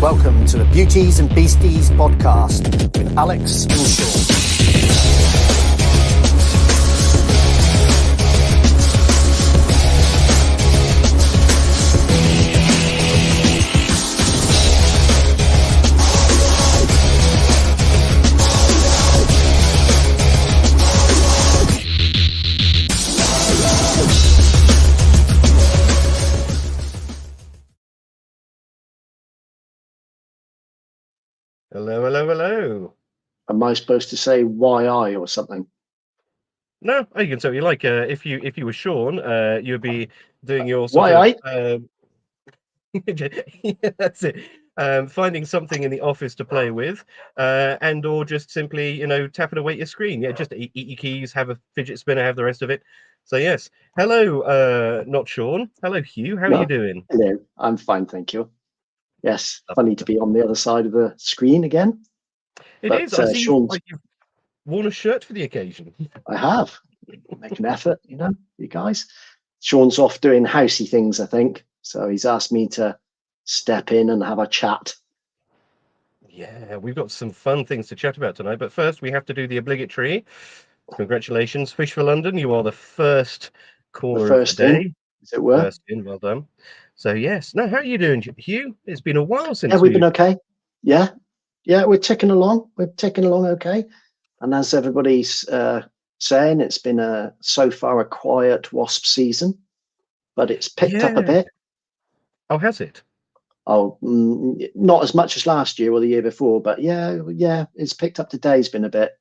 Welcome to the Beauties and Beasties podcast with Alex and Sean. Hello, hello, hello. Am I supposed to say why I or something? No, you can say what you like. If you were Sean, you'd be doing your Why yeah, that's it. Finding something in the office to play with, and or just simply, tapping away at your screen. Yeah, just eat your keys, have a fidget spinner, have the rest of it. So yes, hello, not Sean. Hello, Hugh. How are you doing? Hello, I'm fine, thank you. Yes, funny to be on the other side of the screen again. It is. I see like you've worn a shirt for the occasion. I have. Make an effort, you guys. Sean's off doing housey things, I think. So he's asked me to step in and have a chat. Yeah, we've got some fun things to chat about tonight. But first, we have to do the obligatory. Congratulations, Fish for London. You are the first caller of the day. As it were. First in, well done. So yes. Now, how are you doing, Hugh? It's been a while since we've been okay. Yeah, we're ticking along. We're ticking along okay. And as everybody's saying, it's been so far a quiet wasp season, but it's picked up a bit. Oh, has it? Oh, not as much as last year or the year before, but yeah, it's picked up today. It's been a bit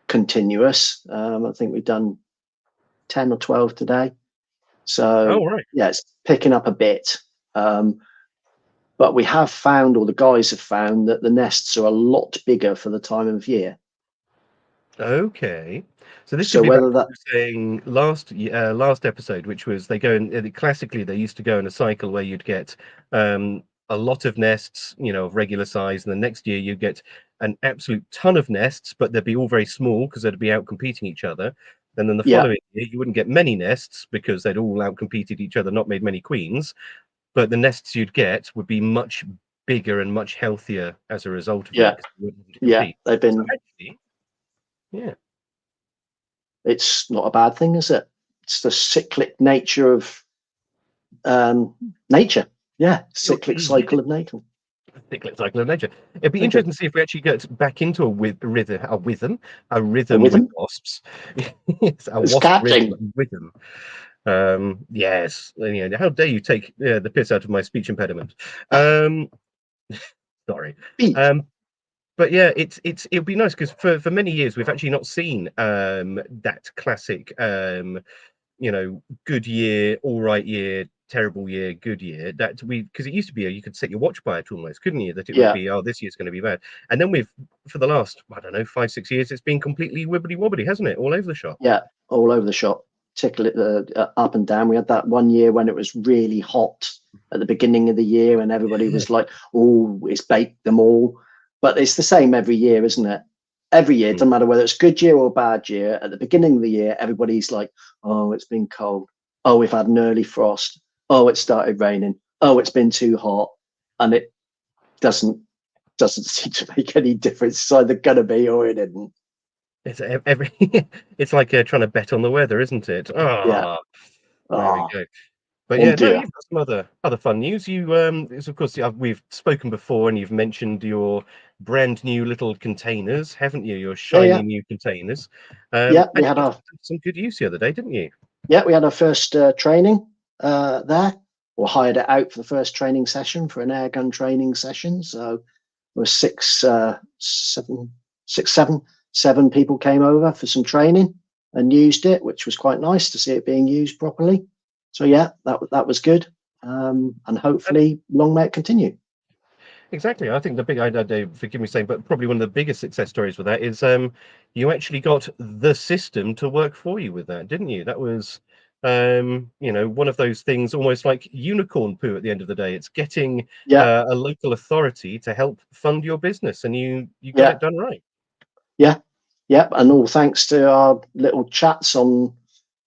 continuous. I think we've done 10 or 12 today. So yeah, it's picking up a bit. But we have found, or the guys have found, that the nests are a lot bigger for the time of year. Okay. So this could be whether that saying last episode, which was they go in classically they used to go in a cycle where you'd get a lot of nests, of regular size, and the next year you'd get an absolute ton of nests, but they'd be all very small because they'd be out competing each other. And then the following year you wouldn't get many nests because they'd all out competed each other, not made many queens, but the nests you'd get would be much bigger and much healthier as a result of that. They've been. So actually, it's not a bad thing, is it? It's the cyclic nature of nature. Yeah, cyclic cycle of nature. Cyclic cycle of nature. It'd be interesting to see if we actually get back into a rhythm with wasps. Yes, a wasp rhythm. Yes. How dare you take the piss out of my speech impediment? Sorry. But yeah, it'll be nice because for many years we've actually not seen that classic good year, all right year, terrible year, good year. That because it used to be you could set your watch by it almost, couldn't you? That it would be, this year's going to be bad. And then for the last, I don't know, 5-6 years, it's been completely wibbly wobbly, hasn't it? All over the shop. Yeah, all over the shop. Tickle it up and down. We had that one year when it was really hot at the beginning of the year and everybody was like, oh, it's baked them all. But it's the same every year, isn't it? Every year, it doesn't matter whether it's good year or bad year. At the beginning of the year, everybody's like, oh, it's been cold. Oh, we've had an early frost. Oh, it started raining. Oh, it's been too hot. And it doesn't seem to make any difference. It's either going to be or it isn't. It's it's like trying to bet on the weather, isn't it? Oh, yeah. There we go. But you've got some other fun news. Of course, we've spoken before, and you've mentioned your brand new little containers, haven't you? Your shiny new containers. We had some good use the other day, didn't you? Yeah, we had our first training there, or hired it out for the first training session for an airgun training session. So there were seven people came over for some training and used it, which was quite nice to see it being used properly. So yeah, that was good, and hopefully long may it continue. Exactly. I think the big idea, forgive me saying, but probably one of the biggest success stories with that is you actually got the system to work for you with that, didn't you? That was one of those things almost like unicorn poo at the end of the day. It's getting a local authority to help fund your business, and you got it done right. Yeah, and all thanks to our little chats on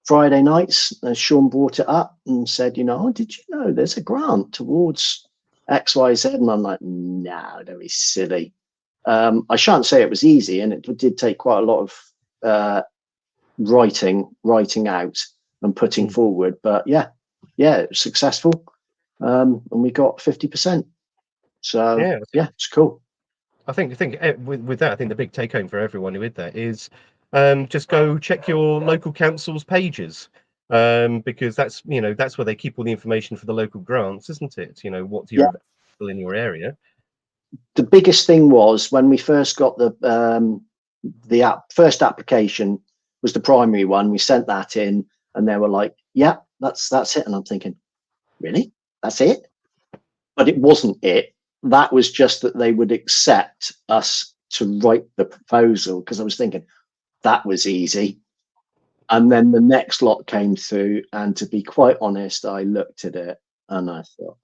Friday nights. Sean brought it up and said, did you know there's a grant towards X, Y, Z. And I'm like, no, don't be silly. I shan't say it was easy, and it did take quite a lot of writing out and putting forward. But yeah, it was successful, and we got 50%. So yeah, it's cool. I think with that, I think the big take home for everyone with that is just go check your local council's pages, because that's that's where they keep all the information for the local grants, isn't it? What's your available in your area. The biggest thing was when we first got the first application was the primary one. We sent that in, and they were like, "Yeah, that's it." And I'm thinking, really? That's it? But it wasn't it. That was just that they would accept us to write the proposal, because I was thinking that was easy. And then the next lot came through, and to be quite honest, I looked at it and I thought,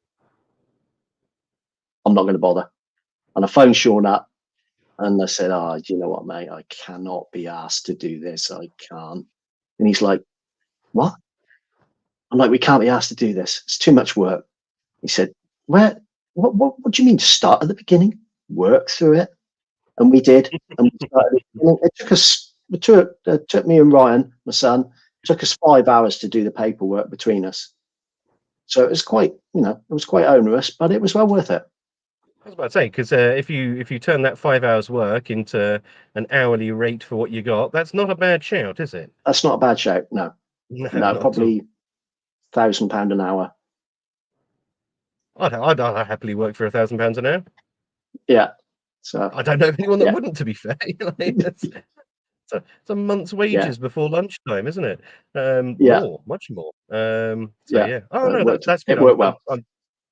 I'm not going to bother. And I phoned Sean up and I said, "Oh, do you know what, mate? I cannot be asked to do this. I can't." And he's like, "What?" I'm like, "We can't be asked to do this. It's too much work." He said, "What do you mean start at the beginning? Work through it." And we did. And we started, it took me and Ryan, my son, took us 5 hours to do the paperwork between us. So it was quite, it was quite onerous, but it was well worth it. I was about to say, because if you turn that 5 hours work into an hourly rate for what you got, that's not a bad shout, is it? That's not a bad shout. No, probably £1,000 an hour. I'd happily work for £1,000 an hour. Yeah. So I don't know of anyone that wouldn't, to be fair. It's a month's wages before lunchtime, isn't it? More, much more. Oh no, that's good. It worked well.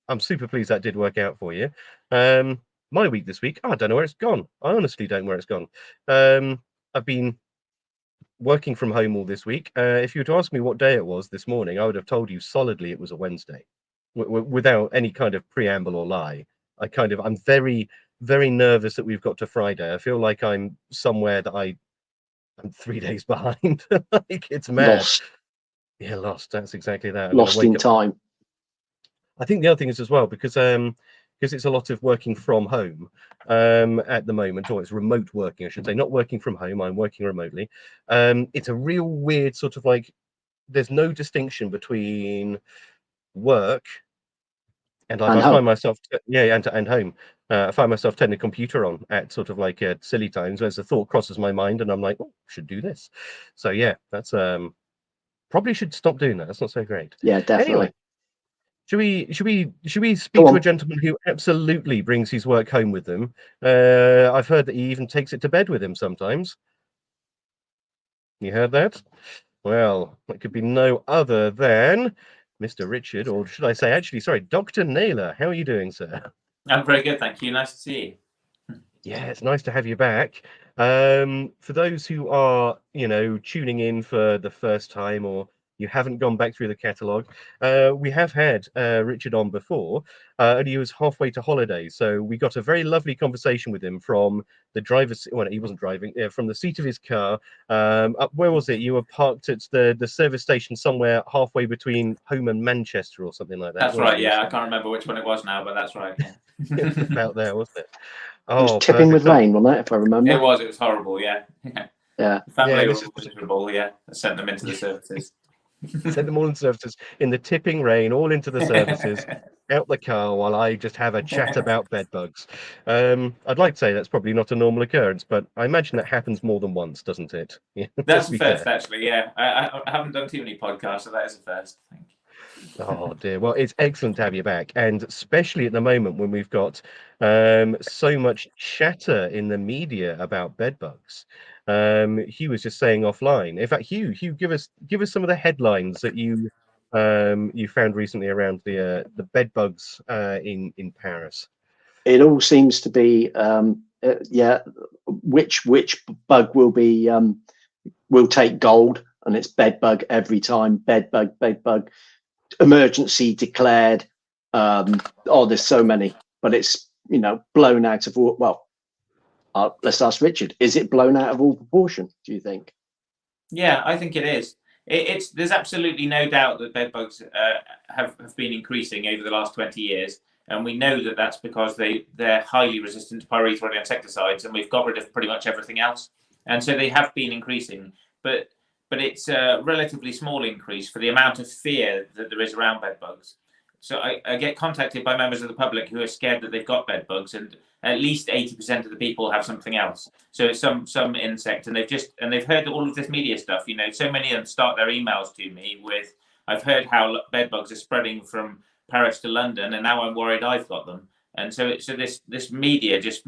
I'm super pleased that did work out for you. My week this week, I don't know where it's gone. I honestly don't know where it's gone. I've been working from home all this week. If you were to ask me what day it was this morning, I would have told you solidly it was a Wednesday, without any kind of preamble or lie. I'm very, very nervous that we've got to Friday. I feel like I'm somewhere that I'm 3 days behind. Like, it's mad. Lost. Yeah, lost. That's exactly that. Lost in time. I think the other thing is as well, because it's a lot of working from home at the moment, or it's remote working, I should say, not working from home. I'm working remotely. It's a real weird sort of like, there's no distinction between work and I find myself and home. I find myself turning the computer on at sort of like silly times, as the thought crosses my mind, and I'm like, oh, should do this. So yeah, that's probably should stop doing that. That's not so great. Yeah, definitely. Anyway, should we speak to a gentleman who absolutely brings his work home with him? I've heard that he even takes it to bed with him sometimes. You heard that? Well, it could be no other than Mr. Richard, or should I say, actually, sorry, Dr. Naylor. How are you doing, sir? I'm very good, thank you. Nice to see you. Yeah, it's nice to have you back. For those who are, tuning in for the first time, or you haven't gone back through the catalogue, we have had Richard on before, and he was halfway to holiday. So we got a very lovely conversation with him from the driver's, well, he wasn't driving, from the seat of his car. Up, where was it? You were parked at the service station somewhere halfway between home and Manchester or something like that. That's right, yeah. I can't remember which one it was now, but that's right, yeah. About there, wasn't it? It was tipping with rain, wasn't it, if I remember? It was horrible, yeah. Yeah. The family were miserable, yeah. I sent them into the services. Sent them all into services in the tipping rain, all into the services, out the car, while I just have a chat about bed bugs. I'd like to say that's probably not a normal occurrence, but I imagine that happens more than once, doesn't it? That's the first, actually, yeah. I haven't done too many podcasts, so that is the first, I think. Oh dear. Well, it's excellent to have you back, and especially at the moment when we've got so much chatter in the media about bed bugs. Hugh was just saying offline. In fact, Hugh, give us some of the headlines that you found recently around the bed bugs in Paris. It all seems to be which bug will take gold, and it's bedbug every time. Bedbug. Emergency declared. There's so many, but it's blown out of all. Well, let's ask Richard. Is it blown out of all proportion, do you think? Yeah, I think it is. There's absolutely no doubt that bedbugs have been increasing over the last 20 years. And we know that that's because they're highly resistant to pyrethroid insecticides, and we've got rid of pretty much everything else. And so they have been increasing, but it's a relatively small increase for the amount of fear that there is around bed bugs. So I get contacted by members of the public who are scared that they've got bed bugs, and at least 80% of the people have something else. So it's some insect, and they've heard all of this media stuff. So many of them start their emails to me with, "I've heard how bed bugs are spreading from Paris to London, and now I'm worried I've got them." And so this media just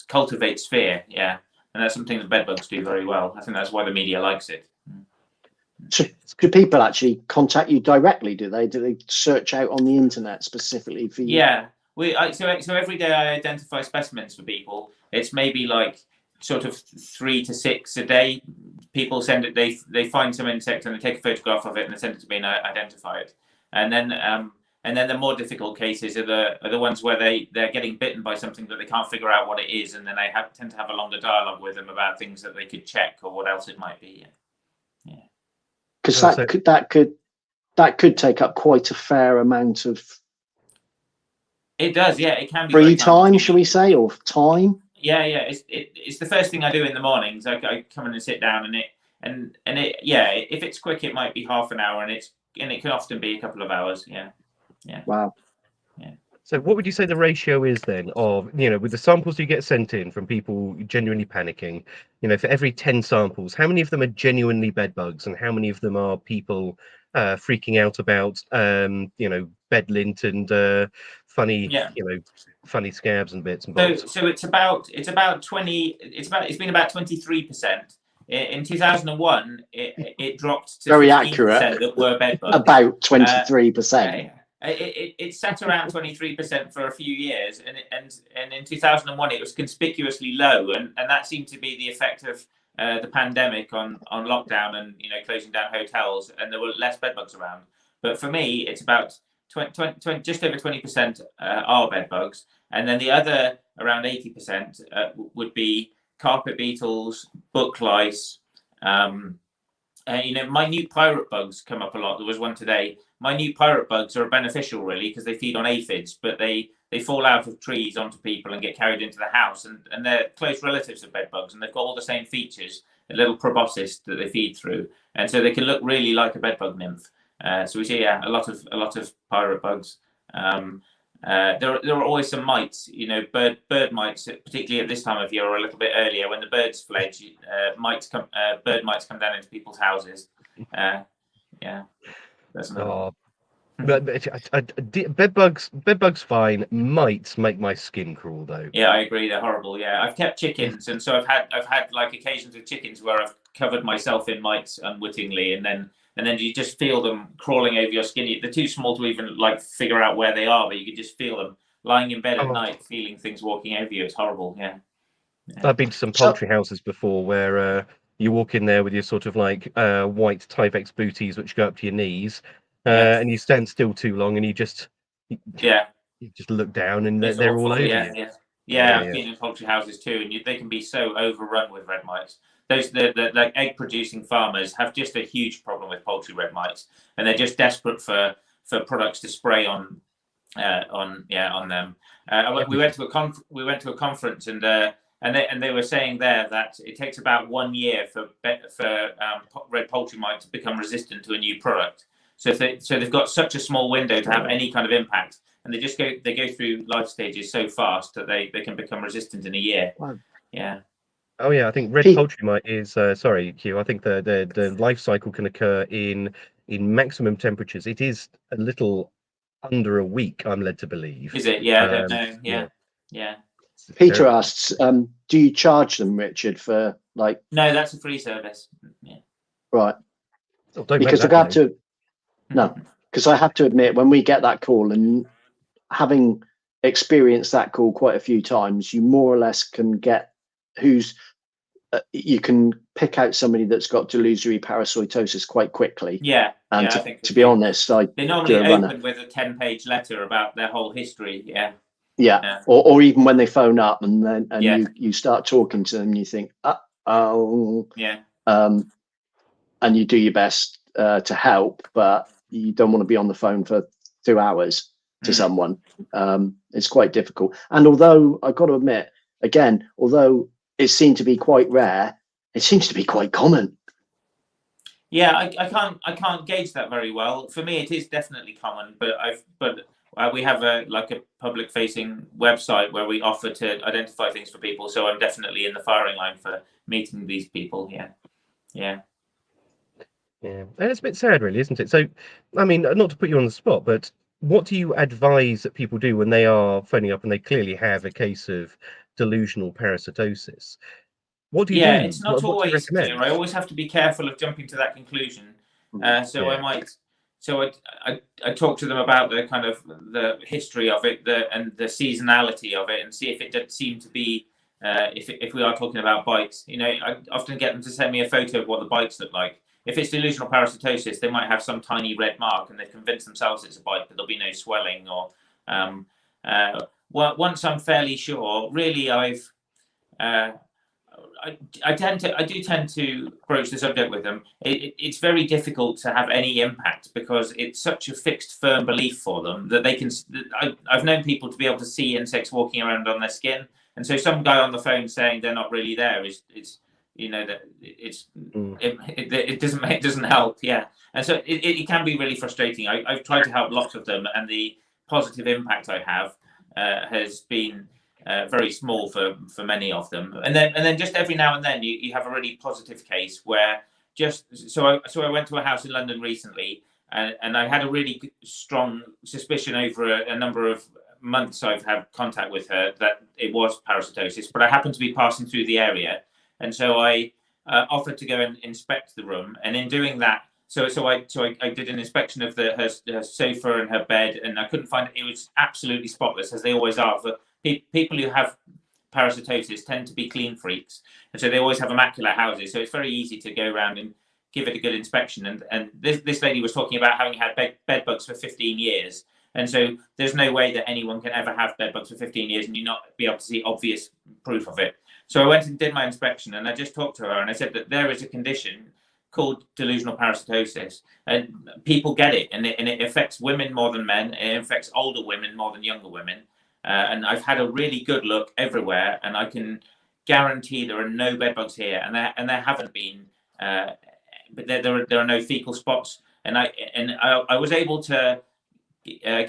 cultivates fear, yeah. And that's something that bed bugs do very well. I think that's why the media likes it. So do people actually contact you directly? Do they search out on the internet specifically for you? Yeah, so every day I identify specimens for people. It's maybe like sort of 3 to 6 a day. People send it. They find some insect and they take a photograph of it and they send it to me and I identify it. And then the more difficult cases are the ones where they're getting bitten by something that they can't figure out what it is, and then I tend to have a longer dialogue with them about things that they could check or what else it might be. Yeah. Because that could take up quite a fair amount of. It does, yeah. It can be free time, shall we say, or time? Yeah. It's the first thing I do in the mornings. I come in and sit down, and if it's quick, it might be half an hour, and it can often be a couple of hours. Yeah. Wow. Yeah. So what would you say the ratio is then of, with the samples you get sent in from people genuinely panicking, for every 10 samples, how many of them are genuinely bed bugs and how many of them are people freaking out about, bed lint and funny, funny scabs and bits and bobs? So it's about 20, it's been about 23%. In 2001, it dropped to very 15% accurate. That were bed bugs. About 23%. It sat around 23% for a few years, and in 2001 it was conspicuously low, and that seemed to be the effect of the pandemic on lockdown and closing down hotels, and there were less bed bugs around. But for me, it's about 20, just over 20% are bed bugs, and then the other around 80% would be carpet beetles, book lice. Minute pirate bugs come up a lot. There was one today. Minute pirate bugs are beneficial, really, because they feed on aphids, but they fall out of trees onto people and get carried into the house, and they're close relatives of bed bugs, and they've got all the same features, a little proboscis that they feed through, and so they can look really like a bedbug nymph. So we see a lot of pirate bugs. There are always some mites, bird mites, particularly at this time of year or a little bit earlier when the birds fledge. Bird mites come down into people's houses. That's another. But bedbugs fine. Mites make my skin crawl though. Yeah, I agree. They're horrible. Yeah, I've kept chickens, and so I've had like occasions with chickens where I've covered myself in mites unwittingly, and then you just feel them crawling over your skin. They're too small to even like figure out where they are, but you can just feel them lying in bed at night, feeling things walking over you. It's horrible. Yeah. I've been to some poultry houses before where you walk in there with your sort of like white Tyvek booties which go up to your knees, and you stand still too long, and you just look down, and they're all over you. Yeah, I've been in poultry houses too, and they can be so overrun with red mites. The egg producing farmers have just a huge problem with poultry red mites, and they're just desperate for products to spray on them. We went to a conference, and they were saying there that it takes about 1 year for red poultry mite to become resistant to a new product. So they've got such a small window to have any kind of impact, and they go through life stages so fast that they can become resistant in a year. Wow. Yeah. Oh yeah, I think red poultry mite is sorry, Q. I think the life cycle can occur in maximum temperatures. It is a little under a week, I'm led to believe. Is it? Yeah, I don't know. Yeah. Peter asks, do you charge them, Richard, for like? No, that's a free service. Yeah. Right. Oh, because I have to. No, because I have to admit, when we get that call, and having experienced that call quite a few times, you more or less can get you can pick out somebody that's got delusory parasitosis quite quickly. Yeah. And to be honest, they normally open with a 10-page letter about their whole history. Yeah. Yeah. Or even when they phone up and then you start talking to them, you think, yeah. And you do your best to help, but you don't want to be on the phone for 2 hours. to someone. It's quite difficult. And although I've got to admit, again, although it seemed to be quite rare, it seems to be quite common. Yeah, I can't gauge that very well. For me, it is definitely common, but we have a public facing website where we offer to identify things for people. So I'm definitely in the firing line for meeting these people. Yeah. And it's a bit sad, really, isn't it? So, I mean, not to put you on the spot, but what do you advise that people do when they are phoning up and they clearly have a case of delusional parasitosis? What do you do? It's not What do you always clear. recommend? I always have to be careful of jumping to that conclusion. So I talk to them about the kind of the history of it, and the seasonality of it, and see if it did seem to be if we are talking about bites. I often get them to send me a photo of what the bites look like. If it's delusional parasitosis, they might have some tiny red mark, and they've convinced themselves it's a bite, but there'll be no swelling. Or once I'm fairly sure, really, I do tend to broach the subject with them. It's very difficult to have any impact because it's such a fixed, firm belief for them that they can. I've known people to be able to see insects walking around on their skin, and so some guy on the phone saying they're not really there is that it doesn't help. Yeah, and so it can be really frustrating. I've tried to help lots of them, and the positive impact I have has been very small for many of them. And then just every now and then you have a really positive case where I went to a house in London recently, and I had a really strong suspicion over a number of months I've had contact with her that it was parasitosis, but I happened to be passing through the area, and so I offered to go and inspect the room. And in doing that, so I did an inspection of her sofa and her bed, and I couldn't find it. It was absolutely spotless, as they always are. For people who have parasitosis tend to be clean freaks, and so they always have immaculate houses. So it's very easy to go around and give it a good inspection. And this lady was talking about having had bed bugs for 15 years. And so there's no way that anyone can ever have bed bugs for 15 years and you not be able to see obvious proof of it. So I went and did my inspection, and I just talked to her, and I said that there is a condition called delusional parasitosis, and people get it, and it affects women more than men. It affects older women more than younger women. And I've had a really good look everywhere, and I can guarantee there are no bed bugs here, and there haven't been. But there are no fecal spots, and I was able to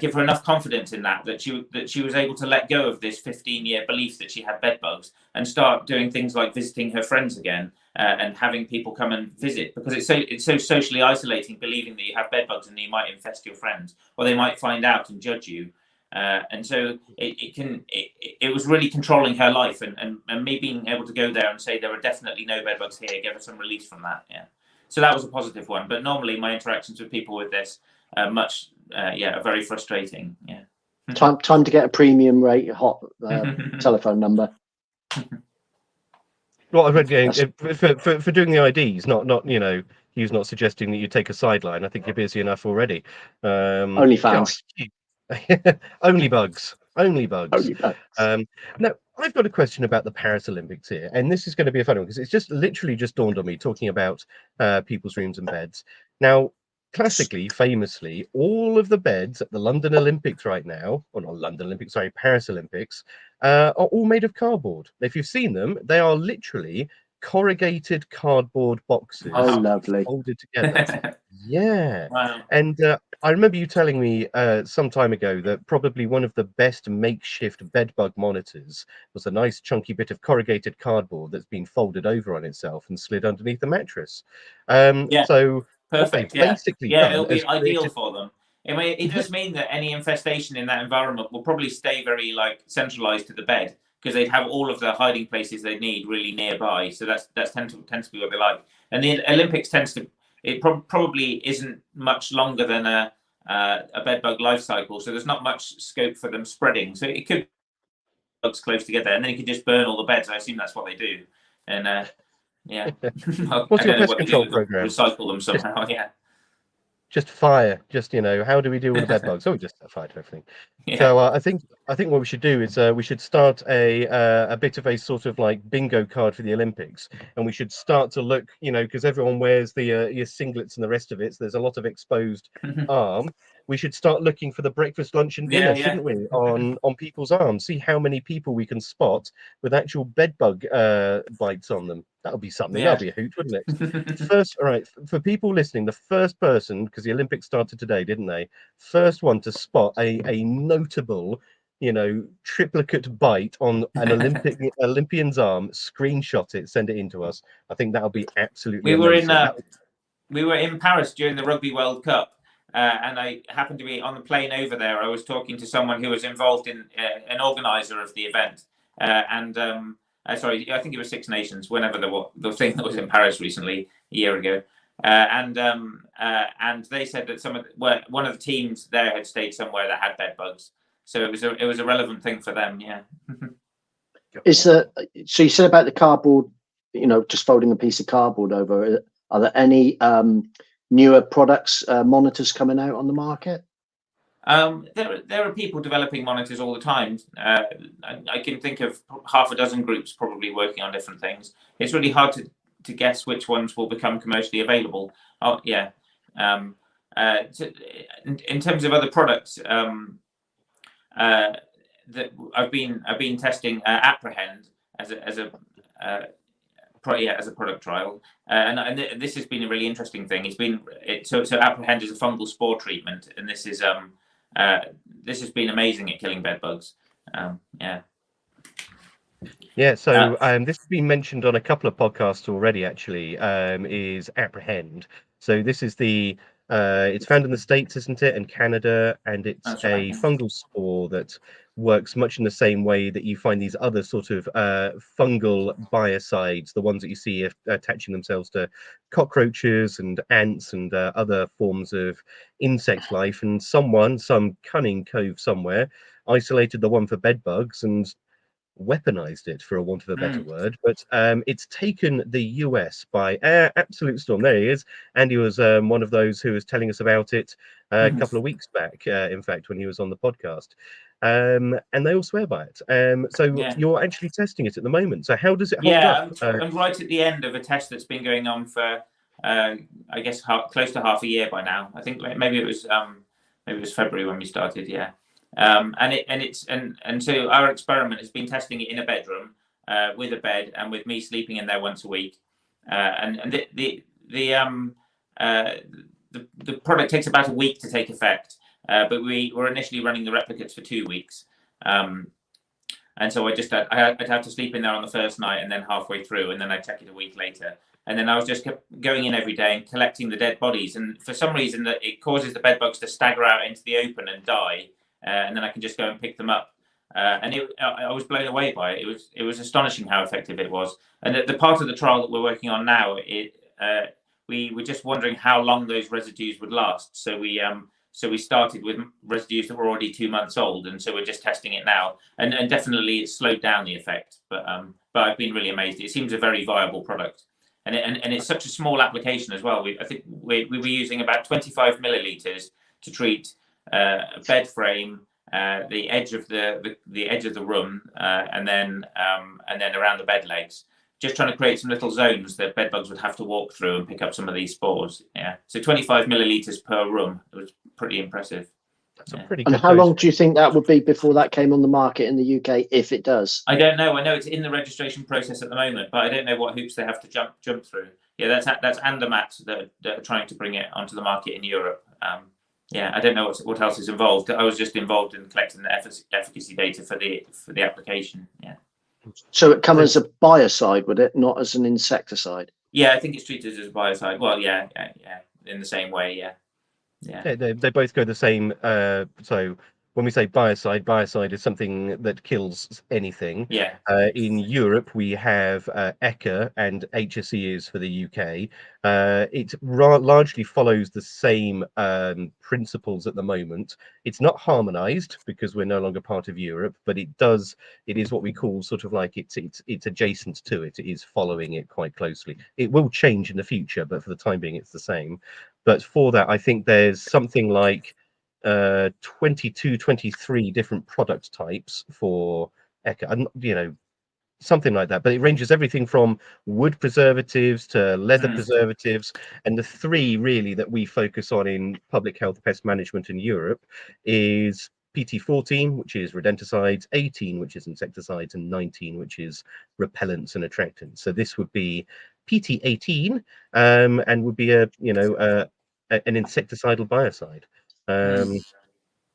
give her enough confidence in that she was able to let go of this 15-year belief that she had bed bugs and start doing things like visiting her friends again, and having people come and visit, because it's so socially isolating, believing that you have bed bugs and you might infest your friends, or they might find out and judge you. And so it was really controlling her life, and me being able to go there and say there are definitely no bed bugs here gave her some release from that. Yeah, so that was a positive one. But normally my interactions with people with this are very frustrating. Yeah. Time to get a premium rate hot telephone number. Well, I read for doing the IDs, not he's not suggesting that you take a sideline. I think you're busy enough already. Only fans. Only bugs. Only bugs. Now, I've got a question about the Paris Olympics here, and this is going to be a fun one because it's just literally just dawned on me talking about people's rooms and beds. Now, classically, famously, all of the beds at the London Olympics right now, or not London Olympics, sorry, Paris Olympics, are all made of cardboard. If you've seen them, they are literally corrugated cardboard boxes. Oh, lovely. Folded together. Yeah. Wow. And I remember you telling me some time ago that probably one of the best makeshift bedbug monitors was a nice chunky bit of corrugated cardboard that's been folded over on itself and slid underneath the mattress. So perfect. Basically it'll be ideal for them. It does mean that any infestation in that environment will probably stay very centralized to the bed, because they'd have all of the hiding places they need really nearby. So that's tends to be what they like. And the Olympics probably isn't much longer than a bedbug life cycle, so there's not much scope for them spreading. So it could be bugs close together, and then you could just burn all the beds. I assume that's what they do. And yeah, what's your pest control program? Recycle them somehow. Yeah. Just fire. Just how do we deal with the bed bugs? Oh, we just set fire to everything. Yeah. So I think what we should do is we should start a bit of a sort of bingo card for the Olympics, and we should start to look, because everyone wears the your singlets and the rest of it. So there's a lot of exposed arm. we should start looking for the breakfast, lunch, and dinner, Yeah, shouldn't we? On people's arms, see how many people we can spot with actual bedbug bites on them. That'll be something. Yeah. That'll be a hoot, wouldn't it? First, all right, for people listening, the first person, because the Olympics started today, didn't they? First one to spot a notable, triplicate bite on an Olympian's arm, screenshot it, send it in to us. I think that'll be absolutely amazing. We were in Paris during the Rugby World Cup, and I happened to be on the plane over there. I was talking to someone who was involved in an organizer of the event, sorry, I think it was Six Nations, whenever the thing that was in Paris recently, a year ago. And they said that one of the teams there had stayed somewhere that had bed bugs, so it was a relevant thing for them. Yeah. So you said about the cardboard, just folding a piece of cardboard over. Are there any newer products, monitors coming out on the market? There are people developing monitors all the time. I can think of half a dozen groups probably working on different things. It's really hard to guess which ones will become commercially available. Oh yeah. In terms of other products, that I've been testing Apprehend as a product trial, and this has been a really interesting thing. So Apprehend is a fungal spore treatment, and this has been amazing at killing bed bugs. So this has been mentioned on a couple of podcasts already, actually, is Apprehend. So this is it's found in the States, isn't it, and Canada, and it's a fungal spore that works much in the same way that you find these other sort of fungal biocides, the ones that you see attaching themselves to cockroaches and ants and other forms of insect life. And some cunning cove somewhere, isolated the one for bed bugs and weaponized it, for a want of a better word. But it's taken the US by absolute storm. There he is. Andy was one of those who was telling us about it a couple of weeks back, in fact, when he was on the podcast. And they all swear by it. You're actually testing it at the moment. So how does it hold up? I'm right at the end of a test that's been going on for I guess close to half a year by now. I think maybe it was February when we started. Yeah. So our experiment has been testing it in a bedroom with a bed and with me sleeping in there once a week. The product takes about a week to take effect, but we were initially running the replicates for 2 weeks. And so I'd have to sleep in there on the first night and then halfway through, and then I'd check it a week later. And then I was just kept going in every day and collecting the dead bodies. And for some reason, it causes the bed bugs to stagger out into the open and die. And then I can just go and pick them up. I was blown away by it. It was astonishing how effective it was. And the part of the trial that we're working on now, we were just wondering how long those residues would last. So we started with residues that were already 2 months old, and so we're just testing it now. And definitely it slowed down the effect. But I've been really amazed. It seems a very viable product. And it's such a small application as well. I think we were using about 25 milliliters to treat a bed frame, the edge of the room, and then around the bed legs, just trying to create some little zones that bed bugs would have to walk through and pick up some of these spores. Yeah, so 25 milliliters per room. It was pretty impressive. That's a pretty and good how long dose. do you think that would be before that came on the market in the UK, if it does? I don't know. I know it's in the registration process at the moment, but I don't know what hoops they have to jump through. Yeah, that's Andermatt that are trying to bring it onto the market in Europe. I don't know what else is involved. I was just involved in collecting the efficacy data for the application. Yeah. So it comes as a biocide, would it, not as an insecticide? Yeah, I think it's treated as a biocide. Well, yeah, in the same way. Yeah. They both go the same. So when we say biocide is something that kills anything. Yeah. In Europe, we have ECHA and HSE is for the UK. It largely follows the same principles at the moment. It's not harmonized because we're no longer part of Europe, but it is what we call sort of like it's adjacent to it. It is following it quite closely. It will change in the future, but for the time being, it's the same. But for that, I think there's something like 22, 23 different product types for ECHA. something like that. But it ranges everything from wood preservatives to leather preservatives. And the three really that we focus on in public health pest management in Europe is PT14, which is rodenticides, 18, which is insecticides, and 19, which is repellents and attractants. So this would be PT18, and would be an insecticidal biocide.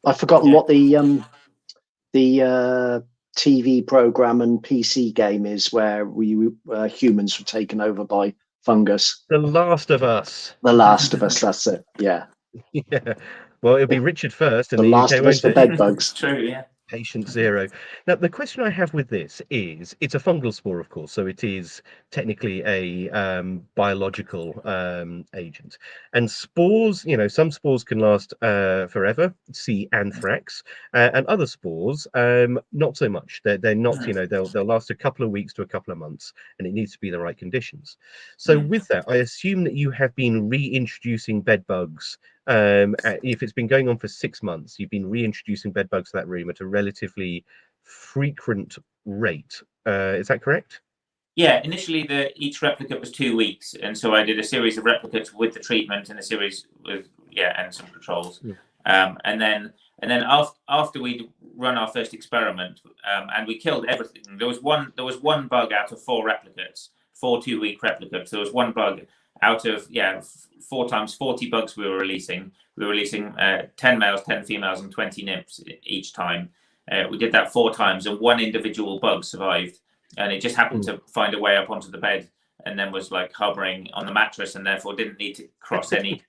I've forgotten what the TV program and PC game is where humans were taken over by fungus. The Last of Us. The Last of Us. That's it. Yeah. Yeah. Well, it'll be Richard first in The the Last UK, of Us for won't it? bedbugs. True, yeah. Patient zero. Now, the question I have with this is, it's a fungal spore, of course, so it is technically a biological agent. And spores, some spores can last forever. See anthrax, and other spores, not so much. They're not, they'll last a couple of weeks to a couple of months, and it needs to be the right conditions. So with that, I assume that you have been reintroducing bed bugs. If it's been going on for 6 months, you've been reintroducing bed bugs to that room at a relatively frequent rate. Is that correct? Yeah, initially each replicate was 2 weeks, and so I did a series of replicates with the treatment and a series with and some controls. And then after we'd run our first experiment, and we killed everything. There was one bug out of 4 replicates, 4 2-week replicates. There was one bug out of 4 times 40 bugs we were releasing. We were releasing 10 males, 10 females, and 20 nymphs each time. We did that 4 times, and one individual bug survived, and it just happened to find a way up onto the bed, and then was like hovering on the mattress, and therefore didn't need to cross any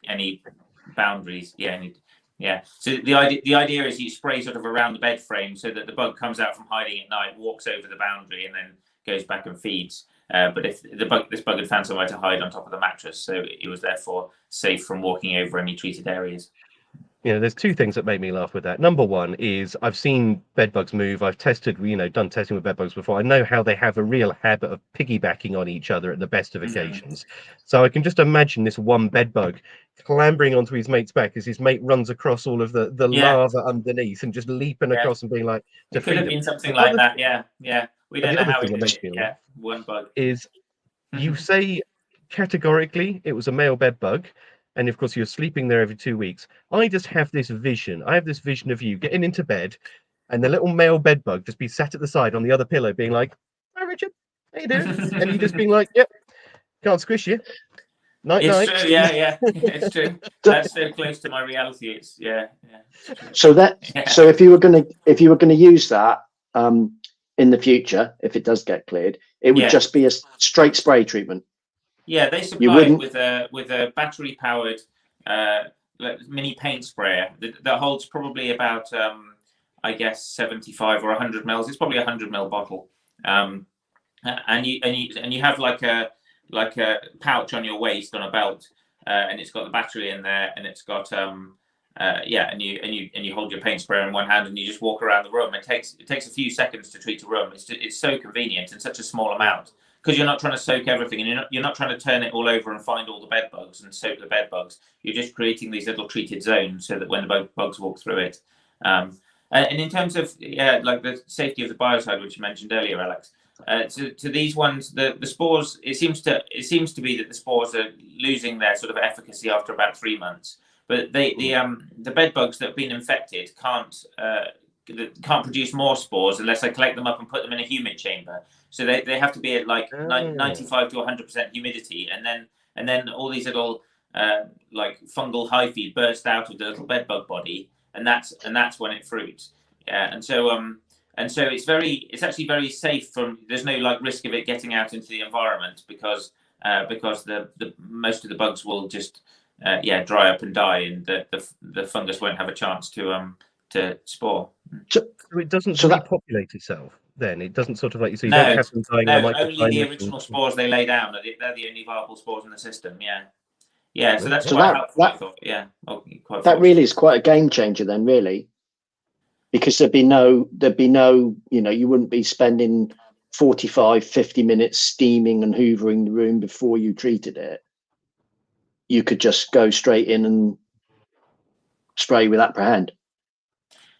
boundaries. So the idea is you spray sort of around the bed frame so that the bug comes out from hiding at night, walks over the boundary, and then goes back and feeds. But if this bug had found somewhere to hide on top of the mattress, so it was therefore safe from walking over any treated areas. There's 2 things that make me laugh with that. Number one is I've seen bed bugs move. I've tested, done testing with bed bugs before. I know how they have a real habit of piggybacking on each other at the best of occasions. So I can just imagine this one bed bug clambering onto his mate's back as his mate runs across all of the lava underneath and just leaping across and being like, to it could have feed him. been something like that. Yeah. We don't know how it makes did me it. laugh One bug. is you say categorically it was a male bed bug, and of course you're sleeping there every 2 weeks. I just have this vision. I have this vision of you getting into bed and the little male bed bug just be sat at the side on the other pillow being like, "Hi Richard, how you doing?" And you just being like, "Yep, can't squish you. Night." True, yeah. It's true. That's so close to my reality. It's So if you were gonna use that in the future, if it does get cleared, it would just be a straight spray treatment. Yeah, they supply it with a battery powered mini paint sprayer that holds probably about 75 or 100 mils. It's probably 100 ml bottle, and you have like a pouch on your waist on a belt, and it's got the battery in there, and it's got and you hold your paint sprayer in one hand and you just walk around the room. It takes a few seconds to treat a room. It's so convenient in such a small amount, because you're not trying to soak everything, and you're not trying to turn it all over and find all the bed bugs and soak the bed bugs. You're just creating these little treated zones so that when the bugs walk through it. And in terms of like the safety of the biocide, which you mentioned earlier, Alex, to these ones, the spores, it seems to be that the spores are losing their sort of efficacy after about 3 months. But the bed bugs that have been infected can't produce more spores unless I collect them up and put them in a humid chamber. So they have to be at like 95 to 100% humidity, and then all these little like fungal hyphae burst out of the little bed bug body, and that's when it fruits. And so it's actually very safe there's no like risk of it getting out into the environment, because the most of the bugs will just dry up and die, and the fungus won't have a chance to spore. So it doesn't repopulate itself. Then it doesn't sort of like you say. You don't have them dying. Only the original spores they lay down. They're the only viable spores in the system. Yeah. So that's quite helpful, I thought. Yeah. That really is quite a game changer then, really, because there'd be no, you wouldn't be spending 45, 50 minutes steaming and hoovering the room before you treated it. You could just go straight in and spray with apprehend.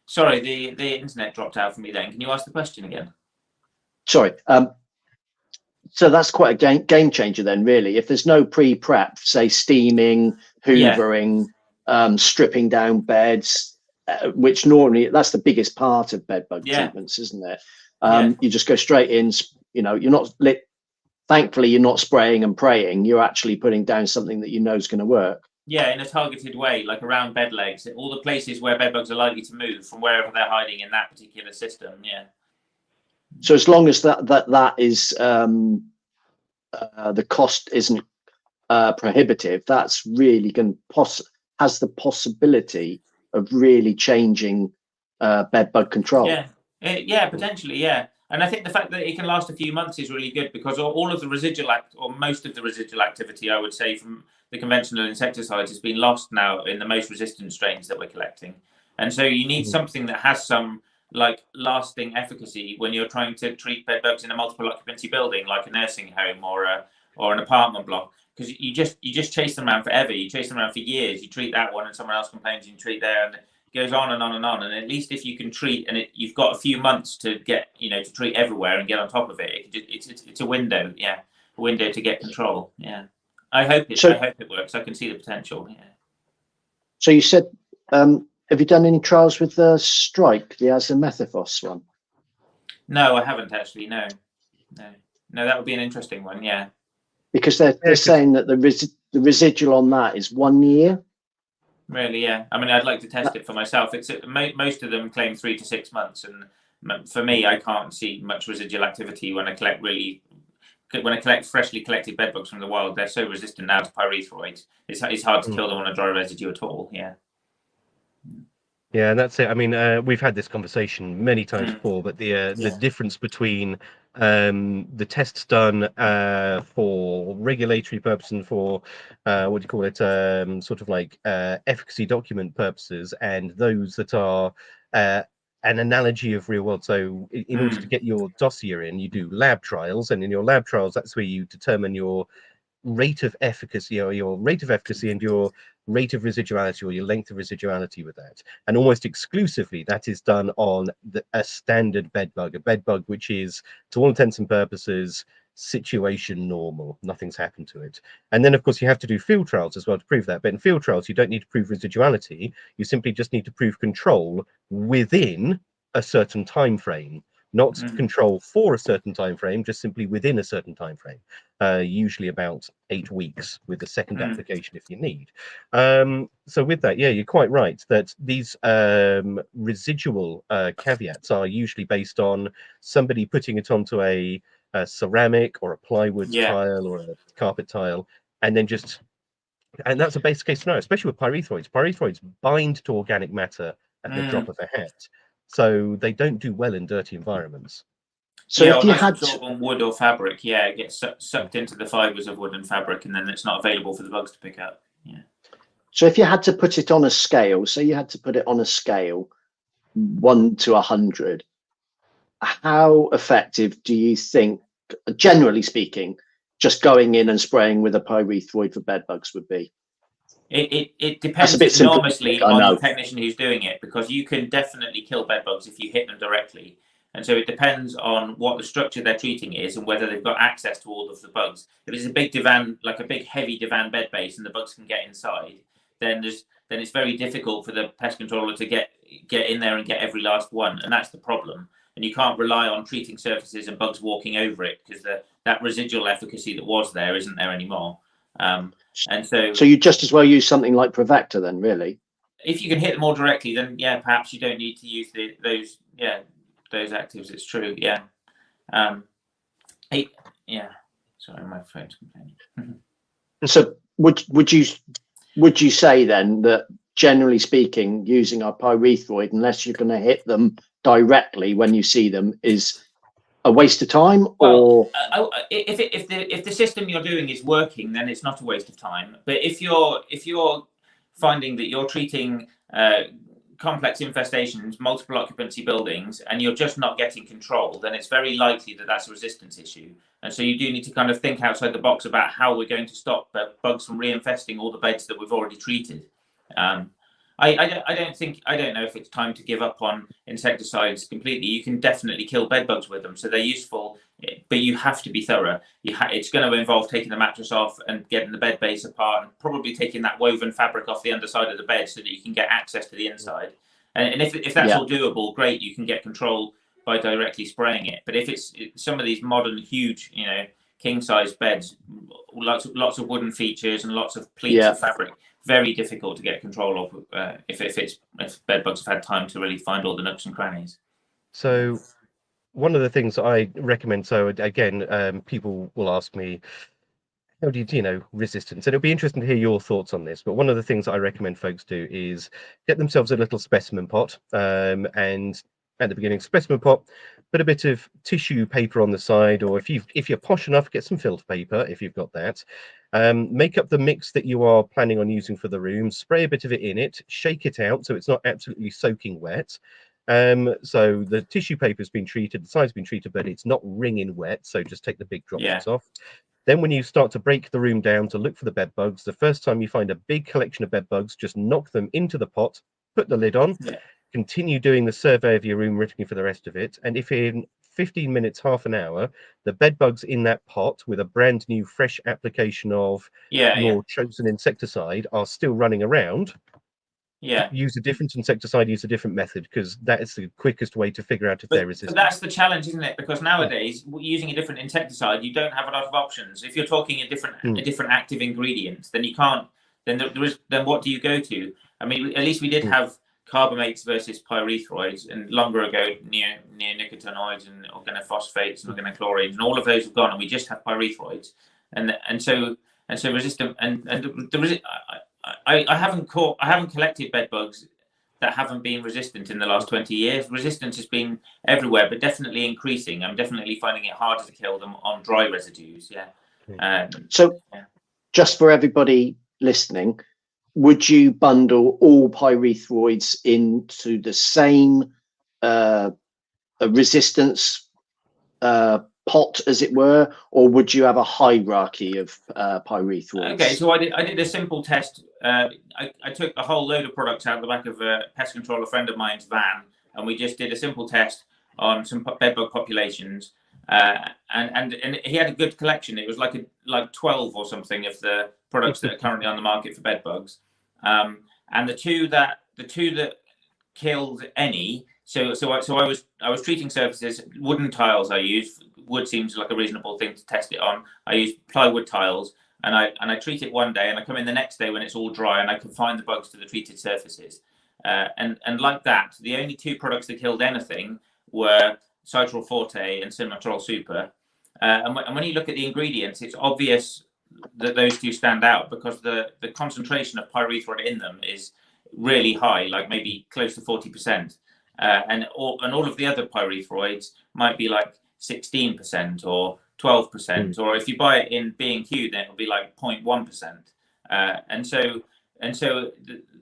Sorry, the internet dropped out for me then. Can you ask the question again? Sorry. So that's quite a game changer then, really. If there's no pre-prep, say steaming, hoovering, stripping down beds, which normally that's the biggest part of bedbug treatments, isn't it? You just go straight in. You know, you're not lit. Thankfully, you're not spraying and praying. You're actually putting down something that you know is going to work. Yeah, in a targeted way, like around bed legs, all the places where bedbugs are likely to move from wherever they're hiding in that particular system. Yeah. So as long as that is the cost isn't prohibitive, that's really going has the possibility of really changing bedbug control. Yeah, potentially, yeah. And I think the fact that it can last a few months is really good, because all of the residual or most of the residual activity, I would say, from the conventional insecticides has been lost now in the most resistant strains that we're collecting. And so you need something that has some like lasting efficacy when you're trying to treat bedbugs in a multiple occupancy building, like a nursing home or an apartment block, because you just chase them around forever. You chase them around for years. You treat that one and someone else complains, you treat there, and it goes on and on and on. And at least if you can treat, and you've got a few months to get, to treat everywhere and get on top of it. It's a window, a window to get control. Yeah, I hope it works. I can see the potential. Yeah. So you said, have you done any trials with the Strike, the azomethifos one? No, I haven't actually. No, that would be an interesting one. Yeah. Because they're saying that the residual on that is 1 year. Really, yeah. I mean, I'd like to test it for myself. It's most of them claim 3 to 6 months, and for me, I can't see much residual activity when I collect freshly collected bedbugs from the wild. They're so resistant now to pyrethroids. It's hard to kill them on a dry residue at all. Yeah. Yeah, and that's it. I mean, we've had this conversation many times before, but the difference between the tests done for regulatory purposes and for what do you call it, sort of like efficacy document purposes, and those that are an analogy of real world. So in order to get your dossier in, you do lab trials, and in your lab trials, that's where you determine your rate of efficacy, or your rate of efficacy and your rate of residuality, or your length of residuality with that. And almost exclusively that is done on a standard bedbug, a bedbug which is, to all intents and purposes, situation normal. Nothing's happened to it. And then of course you have to do field trials as well to prove that. But in field trials you don't need to prove residuality, you simply just need to prove control within a certain time frame. Not control for a certain time frame, just simply within a certain time frame, usually about 8 weeks with a second application if you need. So with that, you're quite right that these residual caveats are usually based on somebody putting it onto a ceramic or a plywood tile or a carpet tile, and then and that's a base case scenario, especially with pyrethroids. Pyrethroids bind to organic matter at the drop of a hat. So they don't do well in dirty environments. So if you had on wood or fabric, it gets sucked into the fibers of wood and fabric, and then it's not available for the bugs to pick up. Yeah. So if you had to put it on a scale, so you had to put it on a scale 1 to 100, how effective do you think, generally speaking, just going in and spraying with a pyrethroid for bedbugs would be? It depends enormously on the technician who's doing it, because you can definitely kill bedbugs if you hit them directly. And so it depends on what the structure they're treating is and whether they've got access to all of the bugs. If it's a big divan, like a big heavy divan bed base, and the bugs can get inside, then it's very difficult for the pest controller to get in there and get every last one. And that's the problem. And you can't rely on treating surfaces and bugs walking over it, because that residual efficacy that was there isn't there anymore. And so you just as well use something like Prevector then, really. If you can hit them all directly, then perhaps you don't need to use those actives. It's true. Sorry, my phone's complaining. So would you say then that generally speaking, using our pyrethroid, unless you're going to hit them directly when you see them, is a waste of time? Or if the system you're doing is working, then it's not a waste of time. But if you're finding that you're treating complex infestations, multiple occupancy buildings, and you're just not getting control, then it's very likely that that's a resistance issue. And so you do need to kind of think outside the box about how we're going to stop bugs from reinfesting all the beds that we've already treated. I don't know if it's time to give up on insecticides completely. You can definitely kill bed bugs with them, so they're useful but you have to be thorough. It's going to involve taking the mattress off and getting the bed base apart, and probably taking that woven fabric off the underside of the bed so that you can get access to the inside. And if that's all doable, great, you can get control by directly spraying it. But if it's some of these modern, huge, king size beds, lots of wooden features and lots of pleats of fabric, very difficult to get control of if bed bugs have had time to really find all the nooks and crannies. So one of the things I recommend, so again, people will ask me, how do you resistance? And it'll be interesting to hear your thoughts on this. But one of the things I recommend folks do is get themselves a little specimen pot, and at the beginning, specimen pot, put a bit of tissue paper on the side, or if you're posh enough, get some filter paper if you've got that. Make up the mix that you are planning on using for the room, spray a bit of it in it, shake it out so it's not absolutely soaking wet. So the tissue paper's been treated, the side's been treated, but it's not wringing wet, so just take the big droplets off. Then when you start to break the room down to look for the bed bugs, the first time you find a big collection of bed bugs, just knock them into the pot, put the lid on, continue doing the survey of your room, looking for the rest of it. And if in 15 minutes, half an hour, the bed bugs in that pot with a brand new fresh application of your chosen insecticide are still running around, use a different insecticide, use a different method, because that is the quickest way to figure out if they're resistant. But that's the challenge, isn't it? Because nowadays, using a different insecticide, you don't have a lot of options. If you're talking a different active ingredient, then you can't. Then then what do you go to? I mean, at least we did have carbamates versus pyrethroids, and longer ago neonicotinoids and organophosphates and organochlorines, and all of those have gone, and we just have pyrethroids, and so resistant I haven't collected bed bugs that haven't been resistant in the last 20 years. Resistance has been everywhere, but definitely increasing. I'm definitely finding it harder to kill them on dry residues. Just for everybody listening, would you bundle all pyrethroids into the same resistance pot, as it were, or would you have a hierarchy of pyrethroids? Okay, so I did a simple test. I took a whole load of products out of the back of a pest controller friend of mine's van, and we just did a simple test on some bedbug populations. And he had a good collection. It was like 12 or something of the products that are currently on the market for bedbugs. And the two that killed any. So I was treating surfaces, wooden tiles. I used wood seems like a reasonable thing to test it on. I use plywood tiles, and I treat it one day, and I come in the next day when it's all dry, and I confine the bugs to the treated surfaces. And like that, the only two products that killed anything were Citral Forte and Cimatrol Super. And when you look at the ingredients, it's obvious that those two stand out because the concentration of pyrethroid in them is really high, like maybe close to 40%. And all of the other pyrethroids might be like 16% or 12%, or if you buy it in B&Q, then it'll be like 0.1%. And so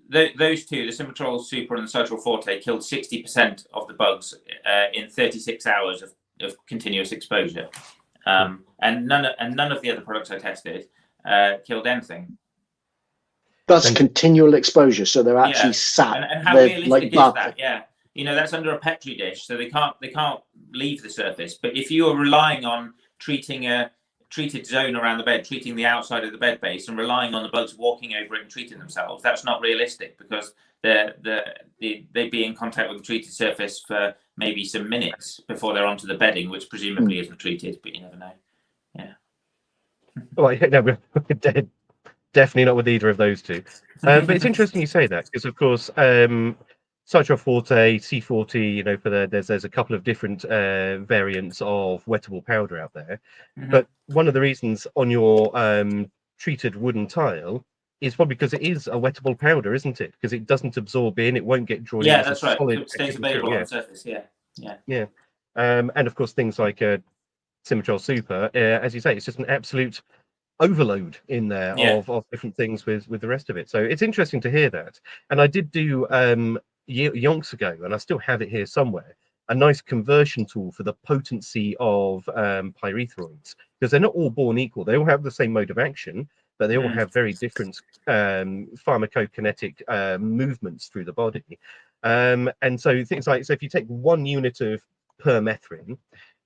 those two, the Cimatrol Super and the Citral Forte, killed 60% of the bugs in 36 hours of continuous exposure. And none of the other products I tested killed anything. That's continual exposure, so they're actually sat. And how realistic is that? Yeah. That's under a petri dish, so they can't leave the surface. But if you are relying on treating a treated zone around the bed, treating the outside of the bed base, and relying on the bugs walking over it and treating themselves, that's not realistic because they'd be in contact with the treated surface for maybe some minutes before they're onto the bedding, which presumably isn't treated, but you never know. Yeah. Well, no, we're definitely not with either of those two. But it's interesting you say that because, of course, Citral Forte, C40, there's a couple of different variants of wettable powder out there. But one of the reasons on your treated wooden tile is probably because it is a wettable powder, isn't it? Because it doesn't absorb in, it won't get drawn in. Yeah, that's right. It stays available on the surface. Yeah. And of course, things like Cimatrol Super, as you say, it's just an absolute overload in there of different things with the rest of it. So it's interesting to hear that. And I did do yonks ago, and I still have it here somewhere, a nice conversion tool for the potency of pyrethroids, because they're not all born equal. They all have the same mode of action, but they all have very different pharmacokinetic movements through the body. And so things like, so if you take 1 unit of permethrin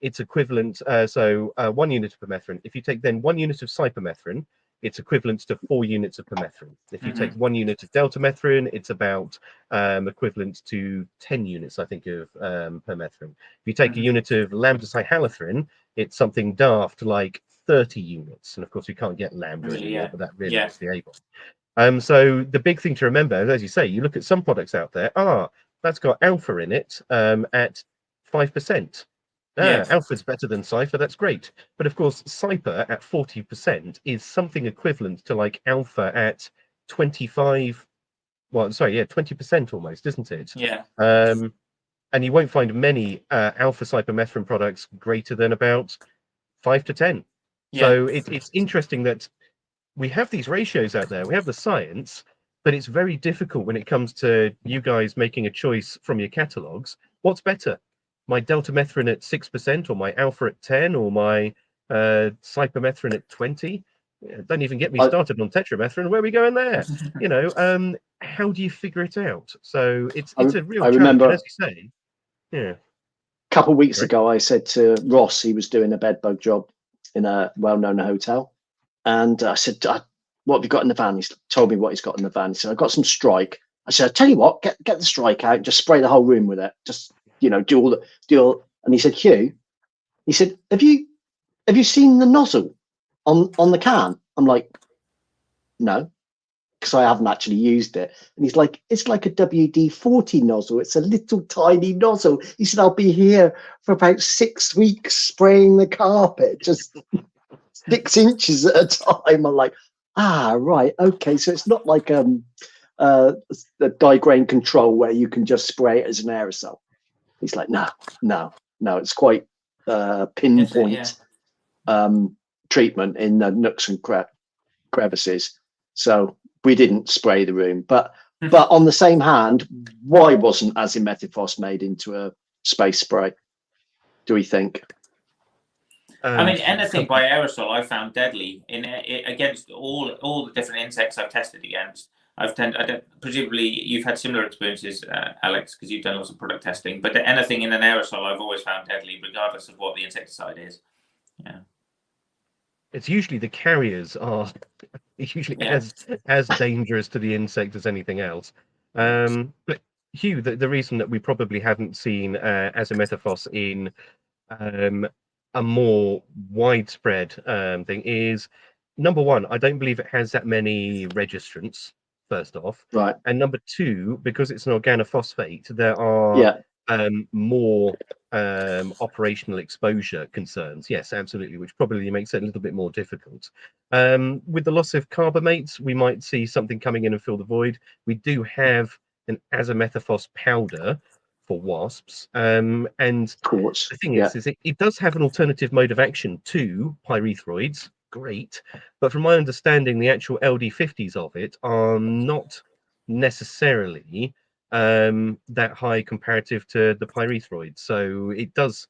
it's equivalent. 1 unit of permethrin. If you take then 1 unit of cypermethrin, it's equivalent to 4 units of permethrin. If you take 1 unit of deltamethrin, it's about equivalent to 10 units, I think, of permethrin. If you take a unit of lambda-cyhalothrin, it's something daft like 30 units. And of course, we can't get lambda anymore, but that really is the Avon. So the big thing to remember, as you say, you look at some products out there, that's got alpha in it at 5%. Alpha's better than Cypher, that's great. But of course, Cypher at 40% is something equivalent to like alpha at 25, 20% almost, isn't it? Yeah. And you won't find many alpha cypermethrin products greater than about 5 to 10. So it's interesting that we have these ratios out there, we have the science, but it's very difficult when it comes to you guys making a choice from your catalogues. What's better? My deltamethrin at 6%, or my alpha at 10, or my cypermethrin at 20? Don't even get me started on tetramethrin. Where are we going there? How do you figure it out? So it's a real challenge. Remember, as you say, a couple of weeks ago, I said to Ross, he was doing a bedbug job in a well-known hotel, and I said, "What have you got in the van?" He told me what he's got in the van. He said, "I've got some strike." I said, "I tell you what, get the strike out, just spray the whole room with it. Just do all." And he said, "Hugh," he said, "Have you seen the nozzle on the can?" I'm like, "No, because I haven't actually used it." And he's like, "It's like a WD-40 nozzle. It's a little tiny nozzle." He said, "I'll be here for about 6 weeks spraying the carpet, just 6 inches at a time." I'm like, right, okay. So it's not like the digrain control where you can just spray it as an aerosol. He's like, no, it's quite pinpoint treatment in the nooks and crevices. So we didn't spray the room, but on the same hand, why wasn't azimethylphos made into a space spray, do we think? I mean, anything by aerosol I found deadly against all the different insects I've tested against. Presumably you've had similar experiences, Alex, because you've done lots of product testing. But anything in an aerosol I've always found deadly, regardless of what the insecticide is. Yeah. It's usually the carriers are usually as dangerous to the insect as anything else. But Hugh, the reason that we probably haven't seen azimethylphos in a more widespread thing is, number one, I don't believe it has that many registrants, first off. Right. And number two, because it's an organophosphate, there are more operational exposure concerns. Yes, absolutely, which probably makes it a little bit more difficult. With the loss of carbamates, we might see something coming in and fill the void. We do have an azimethylphos powder for wasps, and the thing is it does have an alternative mode of action to pyrethroids. Great, but from my understanding, the actual LD50s of it are not necessarily that high comparative to the pyrethroids. So it does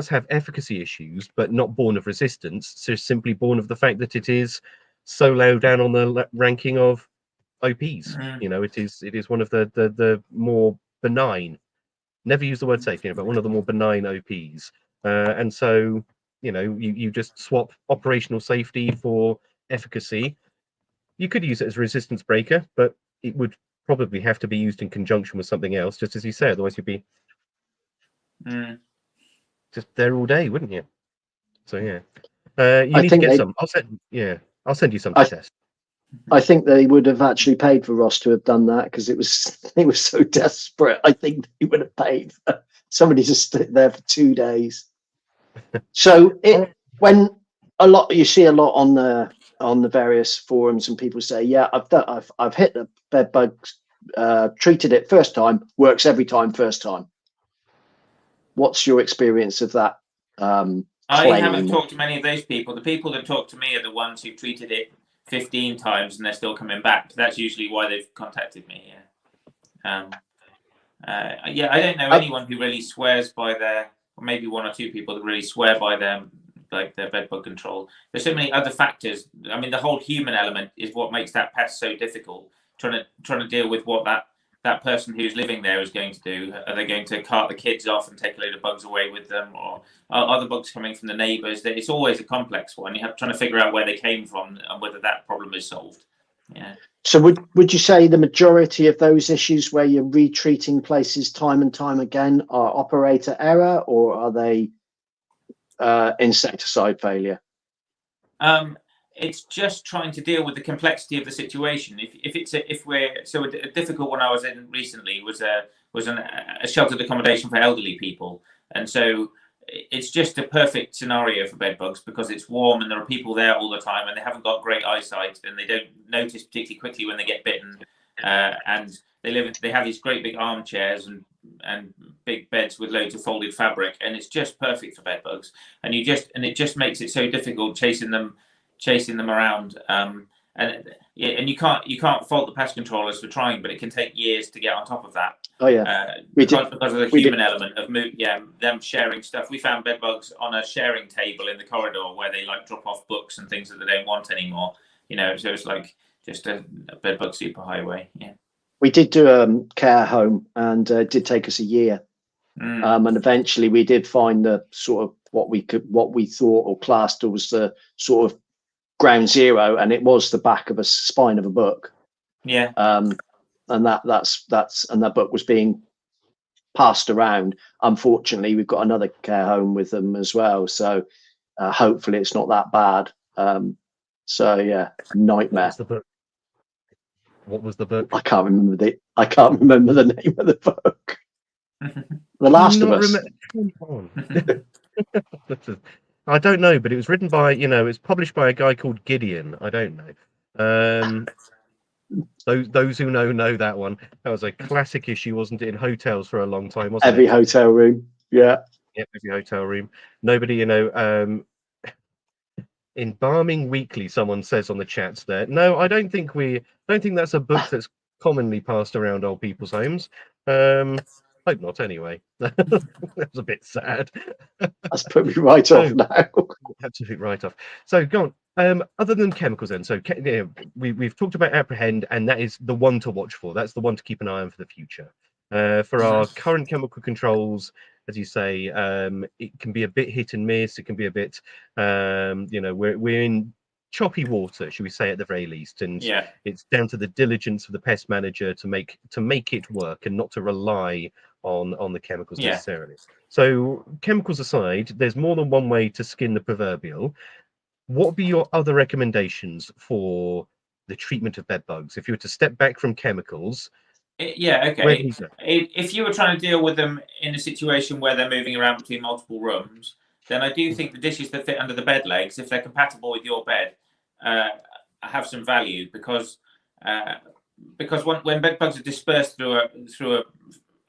have efficacy issues, but not born of resistance. So simply born of the fact that it is so low down on the ranking of OPs. It is one of the more benign. Never use the word safe, but one of the more benign OPs. And so, you just swap operational safety for efficacy. You could use it as a resistance breaker, but it would probably have to be used in conjunction with something else, just as you say. Otherwise, you'd be just there all day, wouldn't you? So you need to get some. I'll send you some to test. I think they would have actually paid for Ross to have done that, because it was so desperate. I think they would have paid for somebody to sit there for 2 days. So when you see a lot on the various forums, and people say, "Yeah, I've hit the bed bugs, treated it first time, works every time first time." What's your experience of that? I haven't talked to many of those people. The people that talk to me are the ones who treated it 15 times and they're still coming back. That's usually why they've contacted me. I don't know anyone who really swears by or maybe one or two people that really swear by them, like their bedbug control. There's so many other factors. I mean, the whole human element is what makes that pest so difficult. Trying to deal with what that that person who's living there is going to do. Are they going to cart the kids off and take a load of bugs away with them, or are the bugs coming from the neighbours? It's always a complex one. You have trying to figure out where they came from and whether that problem is solved. Yeah. So would you say the majority of those issues where you're retreating places time and time again are operator error, or are they insecticide failure? It's just trying to deal with the complexity of the situation. A difficult one I was in recently was a sheltered accommodation for elderly people, and so it's just a perfect scenario for bed bugs because it's warm and there are people there all the time and they haven't got great eyesight and they don't notice particularly quickly when they get bitten, and they have these great big armchairs and big beds with loads of folded fabric, and it's just perfect for bed bugs. And it just makes it so difficult chasing them around. And you can't fault the pest controllers for trying, but it can take years to get on top of that. Oh yeah, because of the human element of them sharing stuff. We found bed bugs on a sharing table in the corridor where they like drop off books and things that they don't want anymore. So it's like just a bed bug superhighway. Yeah. We did do a care home, and it did take us a year. And eventually we did find the sort of what we thought or classed was the sort of ground zero, and it was the back of a spine of a book. Yeah. And that book was being passed around. Unfortunately, we've got another care home with them as well, so hopefully it's not that bad. So yeah, nightmare. What was the book? I can't remember the name of the book. The Last of Us. Come on. I don't know, but it was written by, it's published by a guy called Gideon. I don't know. Those who know that one. That was a classic issue, wasn't it? In hotels for a long time, wasn't Every it? hotel room. Yeah. Yep, every hotel room. Nobody, Embalming Weekly, someone says on the chats there. No, I don't think that's a book that's commonly passed around old people's homes. Hope not, anyway. That was a bit sad. That's put me right off now. Absolutely right off. So go on. Other than chemicals, then. So we've talked about apprehend, and that is the one to watch for. That's the one to keep an eye on for the future. For our current chemical controls, as you say, it can be a bit hit and miss. It can be a bit, we're in choppy water, should we say, at the very least, and it's down to the diligence of the pest manager to make it work and not to rely on the chemicals necessarily. So chemicals aside, there's more than one way to skin the proverbial. What would be your other recommendations for the treatment of bed bugs if you were to step back from chemicals? Okay. If you were trying to deal with them in a situation where they're moving around between multiple rooms, then I do think the dishes that fit under the bed legs, if they're compatible with your bed, have some value because when bed bugs are dispersed through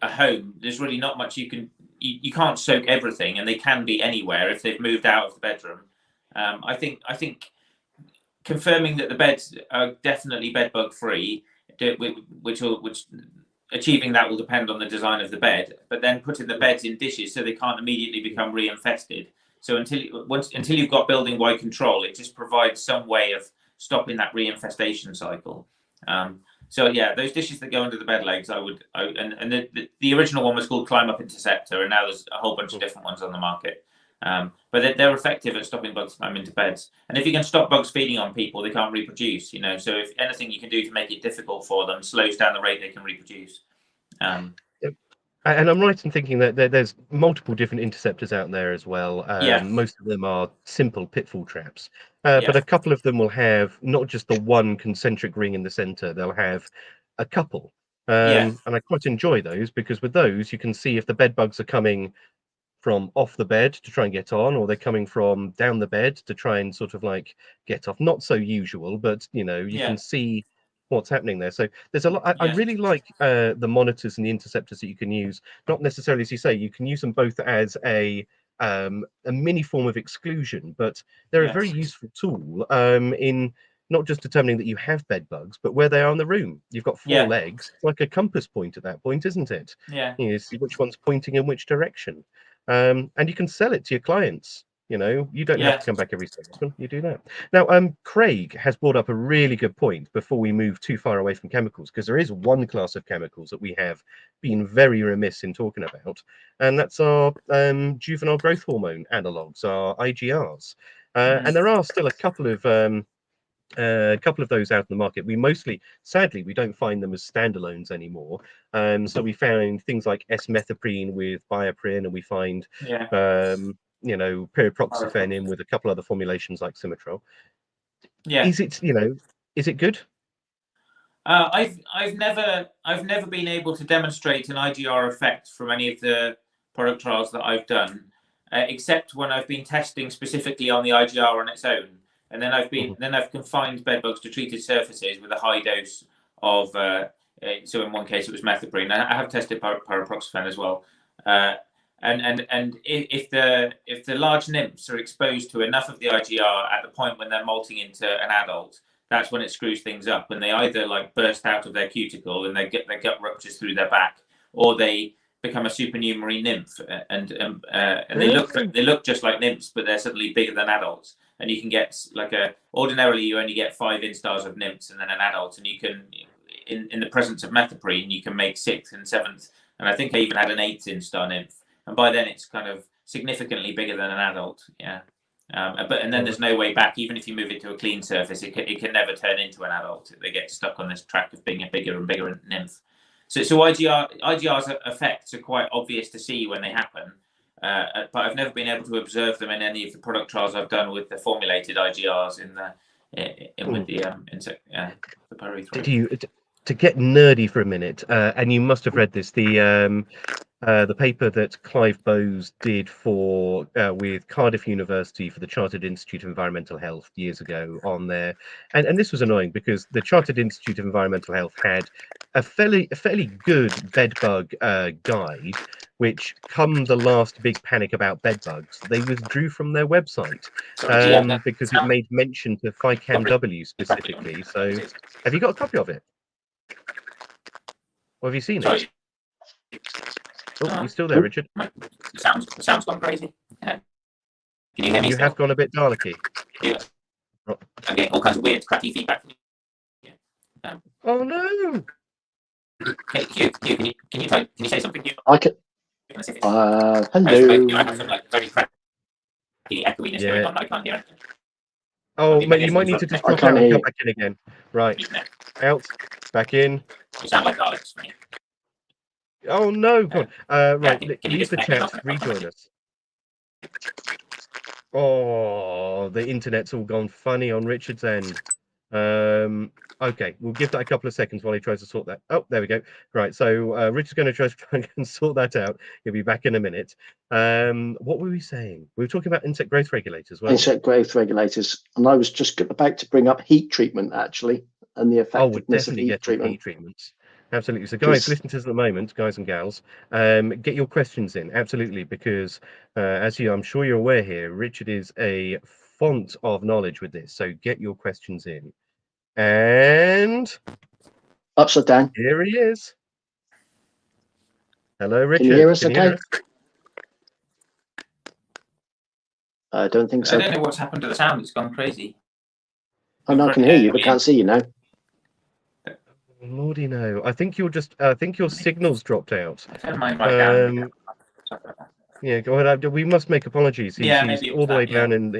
a home, there's really not much you can't soak everything, and they can be anywhere if they've moved out of the bedroom. I think confirming that the beds are definitely bed bug free, which achieving that will depend on the design of the bed, but then putting the beds in dishes so they can't immediately become reinfested. So until you've got building wide control, it just provides some way of stopping that reinfestation cycle. Those dishes that go under the bed legs, the original one was called Climb Up Interceptor, and now there's a whole bunch of different ones on the market. But they're effective at stopping bugs climbing into beds. And if you can stop bugs feeding on people, they can't reproduce. So if anything you can do to make it difficult for them slows down the rate they can reproduce. And I'm right in thinking that there's multiple different interceptors out there as well. Most of them are simple pitfall traps, but a couple of them will have not just the one concentric ring in the center, they'll have a couple. And I quite enjoy those because with those you can see if the bed bugs are coming from off the bed to try and get on, or they're coming from down the bed to try and sort of like get off. Not so usual, but you can see what's happening there. So there's a lot. I really like the monitors and the interceptors that you can use. Not necessarily, as you say, you can use them both as a mini form of exclusion, but they're a very useful tool in not just determining that you have bed bugs, but where they are in the room. You've got four legs. It's like a compass point at that point, isn't it? You see which one's pointing in which direction. And you can sell it to your clients. You know, you don't Yeah. have to come back every so often. You do that. Now, Craig has brought up a really good point before we move too far away from chemicals, because there is one class of chemicals that we have been very remiss in talking about, and that's our juvenile growth hormone analogues, our IGRs. And there are still a couple of those out in the market. We mostly, sadly, we don't find them as standalones anymore. So we found things like S-methoprene with bioprin, and we find you know, pyriproxyfen with a couple other formulations like Symmetrol. Yeah. Is it, you know, is it good? I've never been able to demonstrate an IGR effect from any of the product trials that I've done, except when I've been testing specifically on the IGR on its own, and then I've confined bedbugs to treated surfaces with a high dose of. So in one case it was methoprene. I have tested pyriproxyfen as well. And if the large nymphs are exposed to enough of the IGR at the point when they're molting into an adult, that's when it screws things up, and they either like burst out of their cuticle and their gut ruptures through their back, or they become a supernumerary nymph, and they look just like nymphs, but they're suddenly bigger than adults, and you can get ordinarily you only get 5 instars of nymphs and then an adult, and you can in the presence of methoprene you can make 6th and 7th, and I think I even had an 8th instar nymph. And by then it's kind of significantly bigger than an adult, yeah. But then there's no way back. Even if you move it to a clean surface, it can never turn into an adult. They get stuck on this track of being a bigger and bigger nymph. So IGR's effects are quite obvious to see when they happen, but I've never been able to observe them in any of the product trials I've done with the formulated IGRs with the pyrethroid. To get nerdy for a minute, and you must have read this, the paper that Clive Bowes did for with Cardiff University for the Chartered Institute of Environmental Health years ago on there, and this was annoying because the Chartered Institute of Environmental Health had a fairly good bedbug guide, which, come the last big panic about bedbugs, they withdrew from their website because it made mention to FICAN-W specifically. So, have you got a copy of it? Or have you seen it? Oh, you still there, Richard? Sounds gone crazy. Can you hear me? You have gone a bit Dalek-y. Yeah. I'm getting all kinds of weird, cracky feedback. Oh no! Hey, Hugh, can you say something? I can. Hello. I have some like very cracky echoiness going on. I can't hear anything. Oh, mate, you might need to just drop out and come back in again. Right. Out, back in. You sound like Alex. Oh no, God. Right, leave the chat, rejoin us. Oh, the internet's all gone funny on Richard's end. Okay, we'll give that a couple of seconds while he tries to sort that. Oh, there we go. Right, so Richard's going to try and sort that out. He'll be back in a minute. What were we saying? We were talking about insect growth regulators. Insect growth regulators, and I was just about to bring up heat treatment actually, and the effectiveness of heat treatments. Absolutely. So, guys, listen to us at the moment, guys and gals. Get your questions in, absolutely, because as I'm sure you're aware here, Richard is a font of knowledge with this. So, get your questions in. And upside down. Here he is. Hello, Richard. Can you hear us? Okay. I don't think so. I don't know what's happened to the sound. It's gone crazy. Oh no, I can hear you, but can't see you now. Lordy no. I think you're just I think your signal's dropped out. I turned mine right down. Yeah, go ahead. We must make apologies. He's all the way down in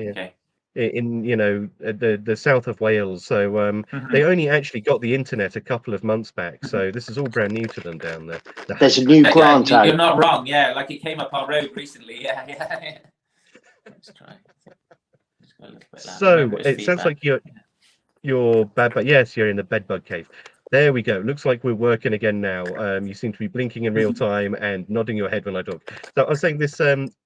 you know the south of Wales. So they only actually got the internet a couple of months back. So this is all brand new to them down there. There's a new grant out. You're not wrong. Yeah, like it came up our road recently. Yeah. Let's try. So it sounds like you're bad, but yes, you're in the bedbug cave. There we go. Looks like we're working again now. You seem to be blinking in real time and nodding your head when I talk. So I was saying this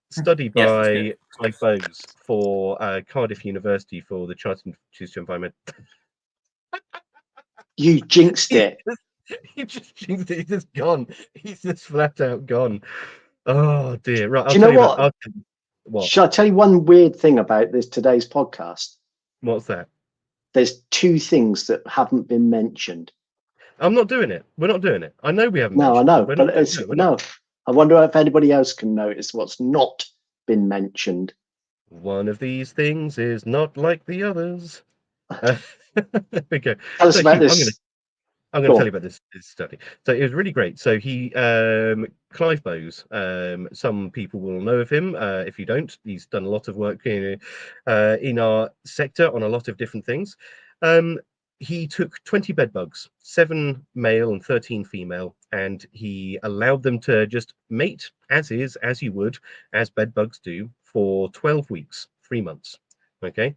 study by Clive Bowes for Cardiff University for the Chartered Institute of Environment. You jinxed it. You just jinxed it. He's just gone. He's just flat out gone. Oh dear. Right. Do you know what? What? Shall I tell you one weird thing about today's podcast? What's that? There's 2 things that haven't been mentioned. I'm not doing it. We're not doing it. I know we haven't. No, I know, but I wonder if anybody else can notice what's not been mentioned. One of these things is not like the others. There we go. Tell us So, about Hugh, this. I'm going Go to tell on. you about this study. So it was really great. So he, Clive Bowes, some people will know of him. If you don't, he's done a lot of work in our sector on a lot of different things. He took 20 bed bugs, 7 male and 13 female, and he allowed them to just mate as you would, as bed bugs do, for 12 weeks, 3 months. Okay.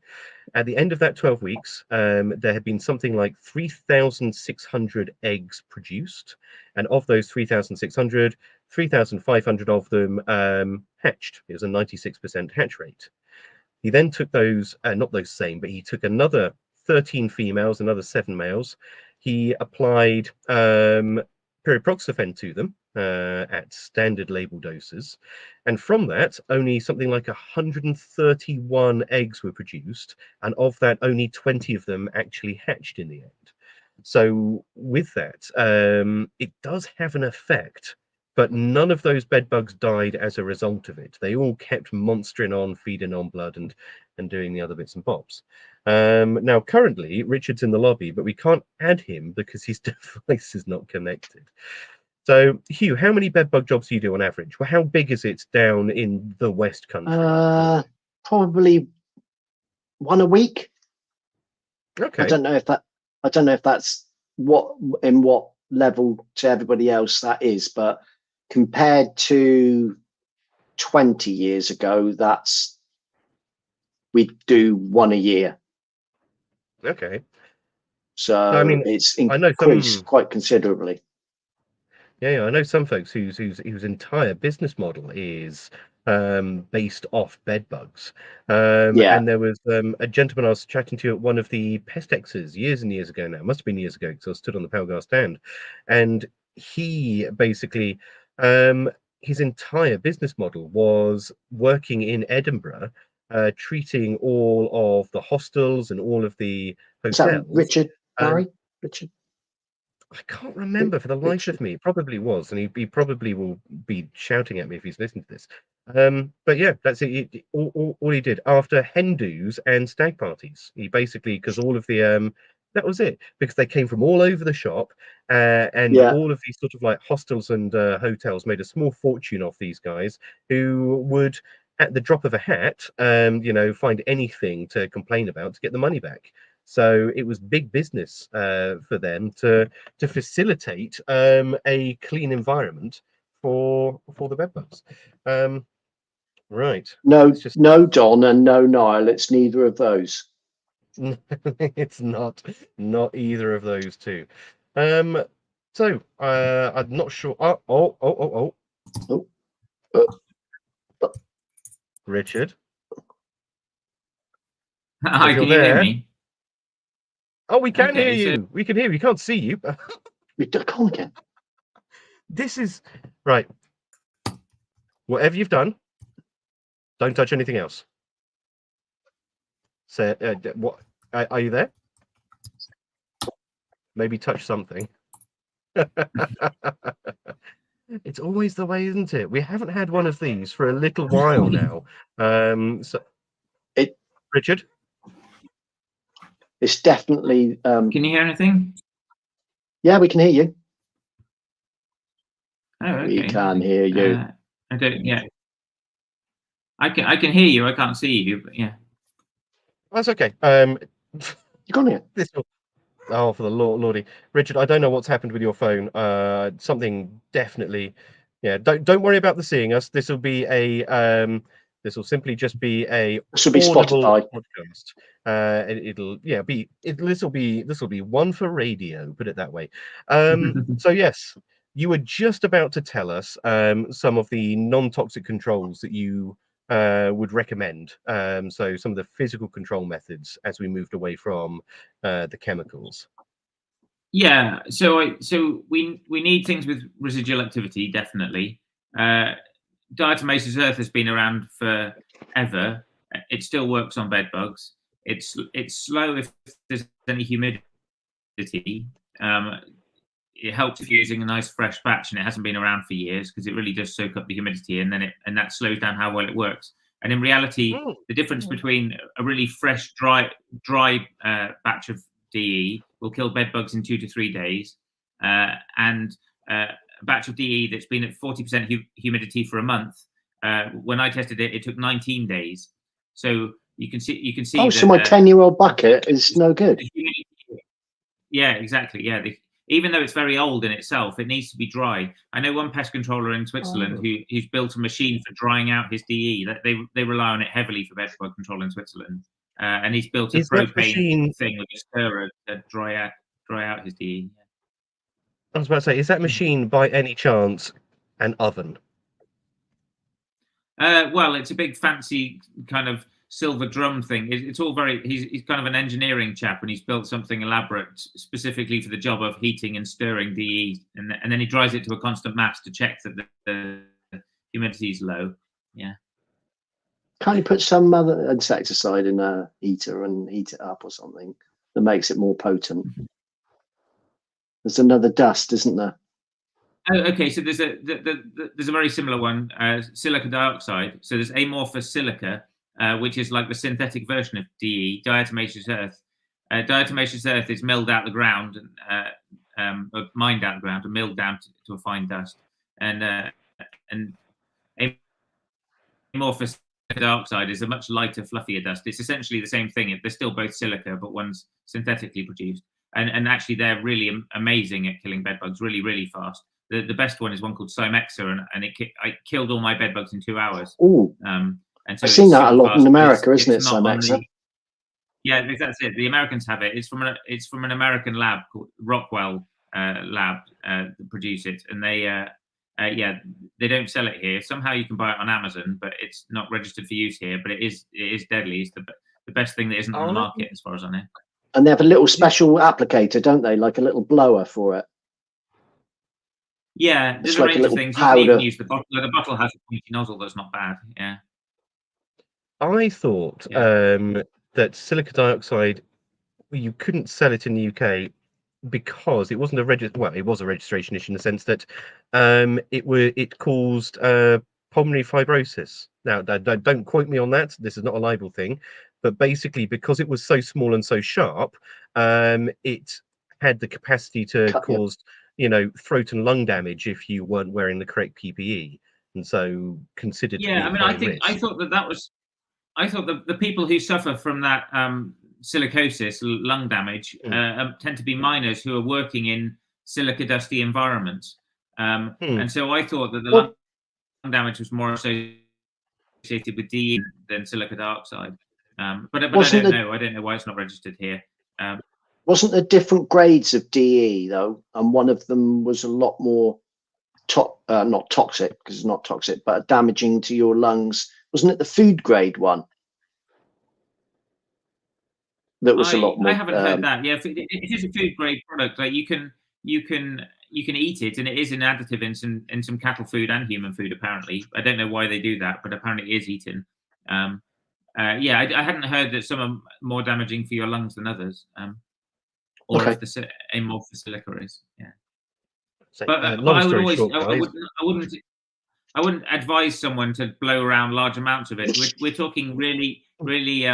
At the end of that 12 weeks, there had been something like 3,600 eggs produced. And of those 3,600, 3,500 of them hatched. It was a 96% hatch rate. He then took those, not those same, but he took another 13 females, another 7 males. He applied pyriproxyfen to them at standard label doses. And from that, only something like 131 eggs were produced. And of that, only 20 of them actually hatched in the end. So with that, it does have an effect, but none of those bed bugs died as a result of it. They all kept monstering on, feeding on blood and doing the other bits and bobs. Now, currently, Richard's in the lobby, but we can't add him because his device is not connected. So, Hugh, how many bed bug jobs do you do on average? Well, how big is it down in the West Country? Probably one a week. Okay. I don't know if that's what level to everybody else that is, but compared to 20 years ago, we do one a year. Okay. So I mean, it's I know increased quite considerably. Yeah, I know some folks whose entire business model is based off bed bugs. Yeah. And there was a gentleman I was chatting to at one of the Pestexes years and years ago now. Must have been years ago because I stood on the Palgar stand, and he basically his entire business model was working in Edinburgh, treating all of the hostels and all of the Is that hotels. Richard Um, Murray? Richard? I can't remember for the life Richard. of me. It probably was, and he probably will be shouting at me if he's listening to this. But yeah, that's it. All he did after hen do's and stag parties. He basically, because all of the that was it, because they came from all over the shop, and Yeah. all of these sort of like hostels and hotels made a small fortune off these guys who would, at the drop of a hat, find anything to complain about to get the money back. So it was big business for them to facilitate a clean environment for the bedbugs. Right. No, Just no Don and no Niall. It's neither of those. it's not either of those two. So I'm not sure. Oh. Richard. Hi, If you're can you hear there. me? Oh, we can Okay, hear so- you. We can hear you. We can't see you. We duck on again. This is right. Whatever you've done, don't touch anything else. So, what are you there? Maybe touch something. It's always the way, isn't it? We haven't had one of these for a little while now. Richard, It's definitely. Can you hear anything? Yeah, we can hear you. Oh, okay. We can hear you. I don't. Yeah, I can hear you. I can't see you. But yeah. that's okay. You got it. This will. Oh, for the lordy, Richard! I don't know what's happened with your phone. Something definitely. Yeah, don't worry about the seeing us. This will be a. This will simply just be a. This will be audible Spotify. Podcast. It'll be. This will be one for radio. Put it that way. So yes, you were just about to tell us some of the non-toxic controls that you would recommend. So some of the physical control methods as we moved away from the chemicals. Yeah. So we need things with residual activity, definitely. Diatomaceous earth has been around forever. It still works on bed bugs. It's slow if there's any humidity. It helps if you're using a nice fresh batch and it hasn't been around for years because it really does soak up the humidity and that slows down how well it works. And in reality, the difference between a really fresh, dry batch of DE will kill bed bugs in 2 to 3 days, and a batch of DE that's been at 40% humidity for a month. When I tested it, it took 19 days. So you can see. Oh, that, so my 10-year-old bucket is no good. Yeah, exactly. Yeah, even though it's very old in itself, it needs to be dry. I know one pest controller in Switzerland who's built a machine for drying out his DE. They rely on it heavily for bedbug control in Switzerland, and he's built a propane thing with a stirrer to dry out his DE. I was about to say, is that machine by any chance an oven? Well, it's a big fancy kind of silver drum thing. It's all very. He's kind of an engineering chap, and he's built something elaborate specifically for the job of heating and stirring DE, and then he dries it to a constant mass to check that the humidity is low. Yeah. Can't you put some other insecticide in a heater and heat it up or something that makes it more potent? There's another dust, isn't there? Oh, okay, so there's a very similar one, silica dioxide. So there's amorphous silica, which is like the synthetic version of DE, diatomaceous earth. Diatomaceous earth is milled out the ground, mined out the ground, and milled down to a fine dust. And amorphous dioxide is a much lighter, fluffier dust. It's essentially the same thing. They're still both silica, but one's synthetically produced. And actually, they're really amazing at killing bedbugs, really, really fast. The best one is one called Cymexa, and I killed all my bedbugs in 2 hours. Oh, and so I've seen that a lot in America, isn't it, Cymexa? Yeah, that's it. The Americans have it. It's from an American lab called Rockwell Lab that produce it, and they don't sell it here. Somehow you can buy it on Amazon, but it's not registered for use here. But it is deadly. It's the best thing that isn't on the market, as far as I know. And they have a little special applicator, don't they? Like a little blower for it. Yeah, there's a range of things. You can even use the bottle. The bottle has a pointy nozzle that's not bad. Yeah. I thought that silica dioxide, you couldn't sell it in the UK because it wasn't it was a registration issue in the sense that it caused pulmonary fibrosis. Now, don't quote me on that. This is not a libel thing, but basically because it was so small and so sharp, it had the capacity to cause throat and lung damage if you weren't wearing the correct PPE, and so considered. Yeah, to be I mean, I thought the people who suffer from that silicosis, lung damage, tend to be miners who are working in silica dusty environments, and so I thought that the lung damage was more associated with DE than silica dioxide. But I don't know. I don't know why it's not registered here. Wasn't there different grades of DE though, and one of them was a lot more not toxic, because it's not toxic, but damaging to your lungs? Wasn't it the food grade one that was a lot more? I haven't heard that. Yeah, it is a food grade product. Like you can eat it, and it is an additive in some cattle food and human food. Apparently, I don't know why they do that, but apparently it is eaten. I hadn't heard that some are more damaging for your lungs than others. Or if the amorphous silica is. Yeah. So, but I would always, I wouldn't advise someone to blow around large amounts of it. We're talking really, really,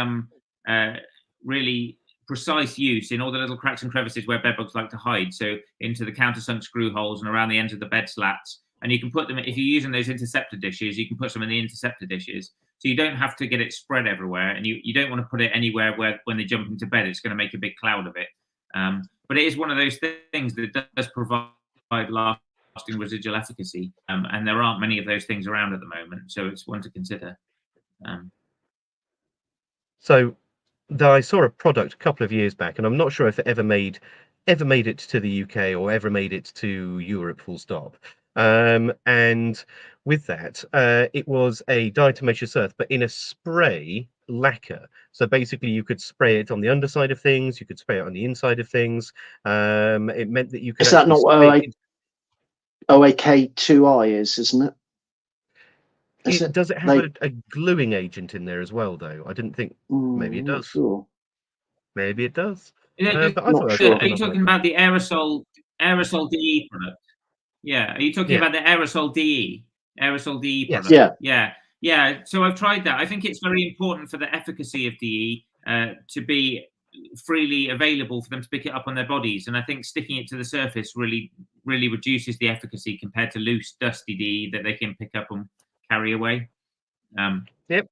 really precise use in all the little cracks and crevices where bedbugs like to hide. So into the countersunk screw holes and around the ends of the bed slats. And you can put them, if you're using those interceptor dishes, you can put some in the interceptor dishes. So you don't have to get it spread everywhere, and you don't want to put it anywhere where when they jump into bed, it's going to make a big cloud of it. But it is one of those things that does provide lasting residual efficacy, and there aren't many of those things around at the moment, so it's one to consider. So I saw a product a couple of years back, and I'm not sure if it ever made it to the UK or ever made it to Europe, full stop. And with that, it was a diatomaceous earth, but in a spray lacquer. So basically you could spray it on the underside of things, you could spray it on the inside of things. It meant that you could... Is that not what OAK2I is, isn't it? Does it have a gluing agent in there as well, though? I didn't think... Maybe it does. Sure. Maybe it does. But are you talking about the aerosol DE product? Yeah. Are you talking about the aerosol DE? Aerosol DE product? Yeah. Yeah. Yeah, so I've tried that. I think it's very important for the efficacy of DE to be freely available for them to pick it up on their bodies, and I think sticking it to the surface really reduces the efficacy compared to loose, dusty DE that they can pick up and carry away. Yep.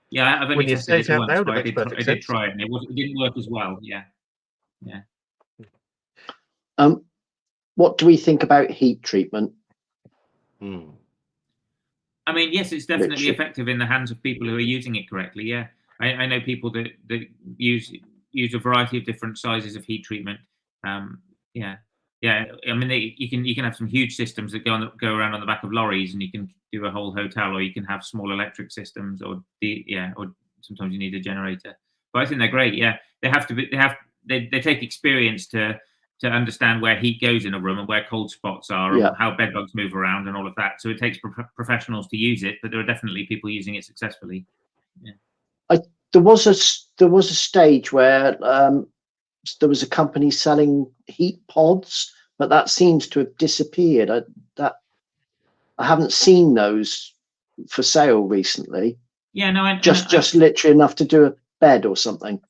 Yeah, I've When only you tested say it it out once, loud, but it I makes did, perfect I did sense. try it, and it didn't work as well. Yeah. What do we think about heat treatment? Hmm. I mean, yes, it's definitely Richard? effective in the hands of people who are using it correctly. Yeah, I know people that use a variety of different sizes of heat treatment. Yeah. I mean, you can have some huge systems that go around on the back of lorries, and you can do a whole hotel, or you can have small electric systems, or sometimes you need a generator. But I think they're great. Yeah, they have to be. They take experience to understand where heat goes in a room and where cold spots are, Yeah. and how bedbugs move around and all of that. So it takes professionals to use it, but there are definitely people using it successfully. Yeah. There was a stage where there was a company selling heat pods, but that seems to have disappeared. I haven't seen those for sale recently. Yeah, no, just literally enough to do a bed or something.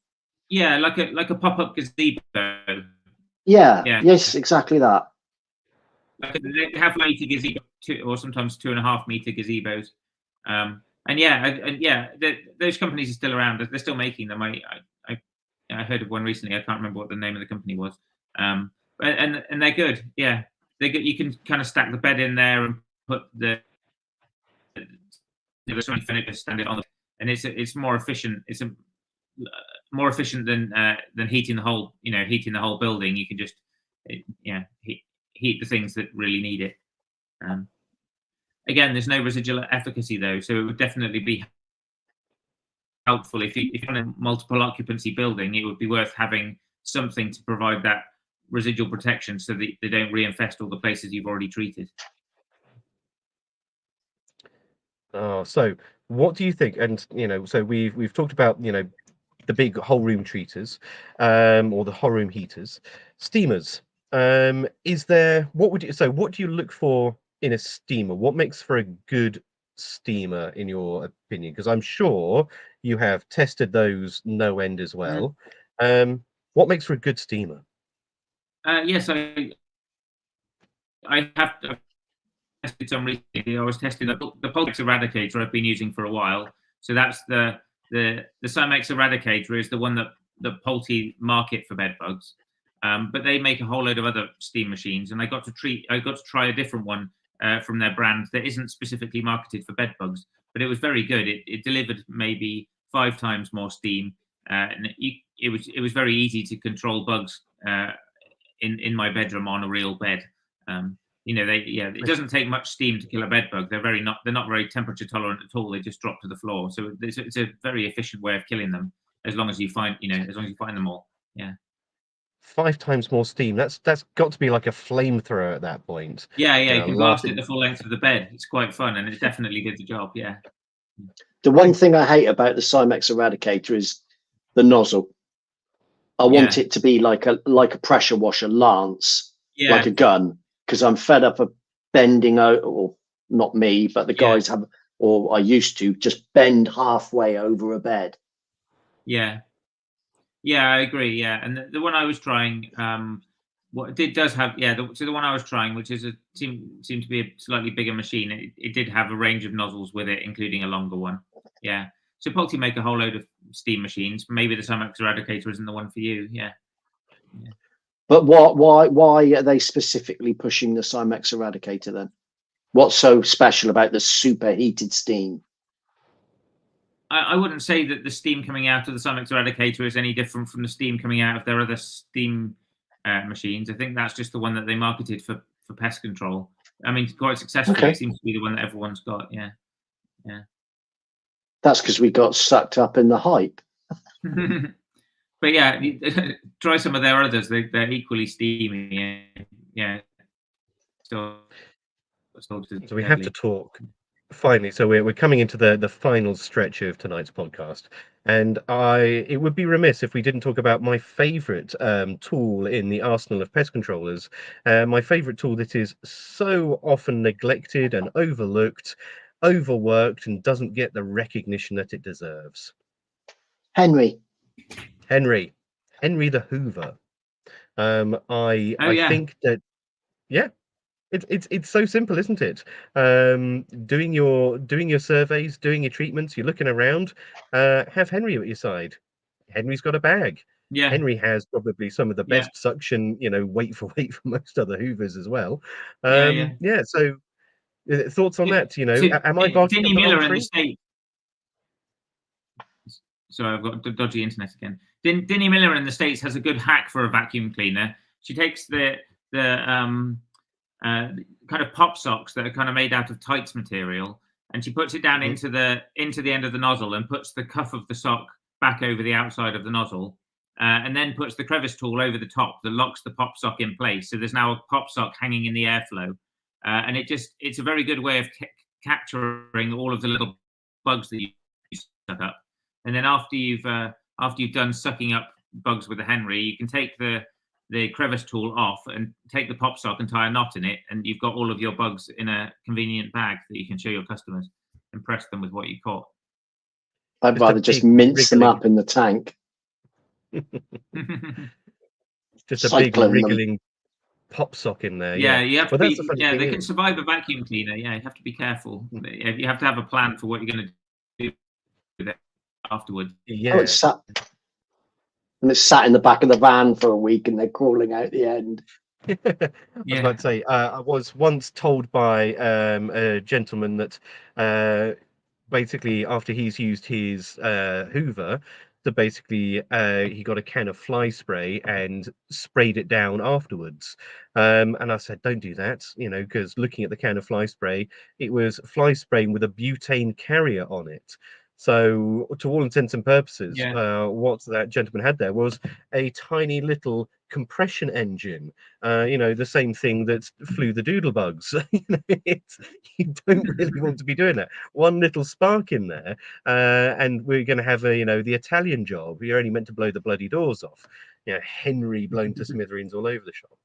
Yeah, like a pop-up gazebo. Yeah. Yeah. Yes, exactly that. Like they have meter gazebo, or sometimes 2.5 meter gazebos. Those companies are still around. They're still making them. I heard of one recently. I can't remember what the name of the company was. And they're good. Yeah, they're good. You can kind of stack the bed in there and put the furniture, stand it on, and it's more efficient. It's more efficient than heating the whole building. You can just heat the things that really need it. Again, there's no residual efficacy though, so it would definitely be helpful if you're in a multiple occupancy building. It would be worth having something to provide that residual protection so that they don't reinfest all the places you've already treated. So what do you think? And so we've talked about the big whole room treaters, or the whole room heaters, steamers. What do you look for in a steamer? What makes for a good steamer in your opinion? Because I'm sure you have tested those no end as well. What makes for a good steamer? Yes, I have tested some recently. I was testing the Poltex Eradicator I've been using for a while. So that's the Cymex Eradicator is the one that Pulte market for bed bugs. But they make a whole load of other steam machines, and I got to try a different one from their brand that isn't specifically marketed for bed bugs, but it was very good. It delivered maybe 5 times more steam, and it was very easy to control bugs in my bedroom on a real bed. It doesn't take much steam to kill a bed bug. They're not very temperature tolerant at all. They just drop to the floor. So it's a very efficient way of killing them, as long as you find them all. Yeah. 5 times more steam. That's got to be like a flamethrower at that point. Yeah, you can blast it the full length of the bed. It's quite fun, and it definitely did the job. Yeah. The one thing I hate about the Cymex Eradicator is the nozzle. I want it to be like a pressure washer lance, like a gun, because I'm fed up of bending out, or not me, but the guys have, or I used to just bend halfway over a bed. Yeah, I agree. Yeah, and the one I was trying, the one I was trying, which seemed to be a slightly bigger machine. It did have a range of nozzles with it, including a longer one. Yeah. So Pulte make a whole load of steam machines. Maybe the Cymex Eradicator isn't the one for you. Yeah. But why are they specifically pushing the Cymex Eradicator then? What's so special about the superheated steam? I wouldn't say that the steam coming out of the Cymex Eradicator is any different from the steam coming out of their other steam machines. I think that's just the one that they marketed for pest control. I mean, quite successfully. Okay. It seems to be the one that everyone's got. Yeah. That's because we got sucked up in the hype. But yeah, try some of their others. They're equally steamy. Yeah. So we have to talk finally. So we're coming into the final stretch of tonight's podcast, and it would be remiss if we didn't talk about my favorite tool in the arsenal of pest controllers. My favorite tool that is so often neglected and overlooked, overworked and doesn't get the recognition that it deserves? Henry. Henry the Hoover. I yeah. think that, yeah, it's so simple, isn't it? Doing your surveys, doing your treatments, you're looking around, have Henry at your side. Henry's got a bag. Yeah. Henry has probably some of the Yeah. best suction, weight for most other Hoovers as well. Yeah. So thoughts on that? So, Am I barking Dinny up the wrong Miller in the tree? States. Sorry, I've got dodgy internet again. Dinny Miller in the States has a good hack for a vacuum cleaner. She takes the kind of pop socks that are kind of made out of tights material, and she puts it down into the end of the nozzle and puts the cuff of the sock back over the outside of the nozzle, and then puts the crevice tool over the top that locks the pop sock in place. So there's now a pop sock hanging in the airflow, and it's a very good way of capturing all of the little bugs that you suck up. And then after you've done sucking up bugs with the Henry, you can take the crevice tool off and take the pop sock and tie a knot in it, and you've got all of your bugs in a convenient bag that you can show your customers, impress them with what you caught. I'd rather just mince them up in the tank. Just a big wriggling pop sock in there. Yeah, you have to be. Yeah, they can survive a vacuum cleaner. Yeah, you have to be careful. You have to have a plan for what you're going to do with it afterwards. Yeah. Oh, it's sat in the back of the van for a week, and they're crawling out the end. I was about to say, I was once told by a gentleman that basically after he's used his Hoover, that basically he got a can of fly spray and sprayed it down afterwards. And I said, don't do that, because looking at the can of fly spray, it was fly spraying with a butane carrier on it. So to all intents and purposes, what that gentleman had there was a tiny little compression engine, the same thing that flew the doodlebugs. You don't really want to be doing that. One little spark in there, and we're going to have the Italian job. You're only meant to blow the bloody doors off. Henry blown to smithereens all over the shop.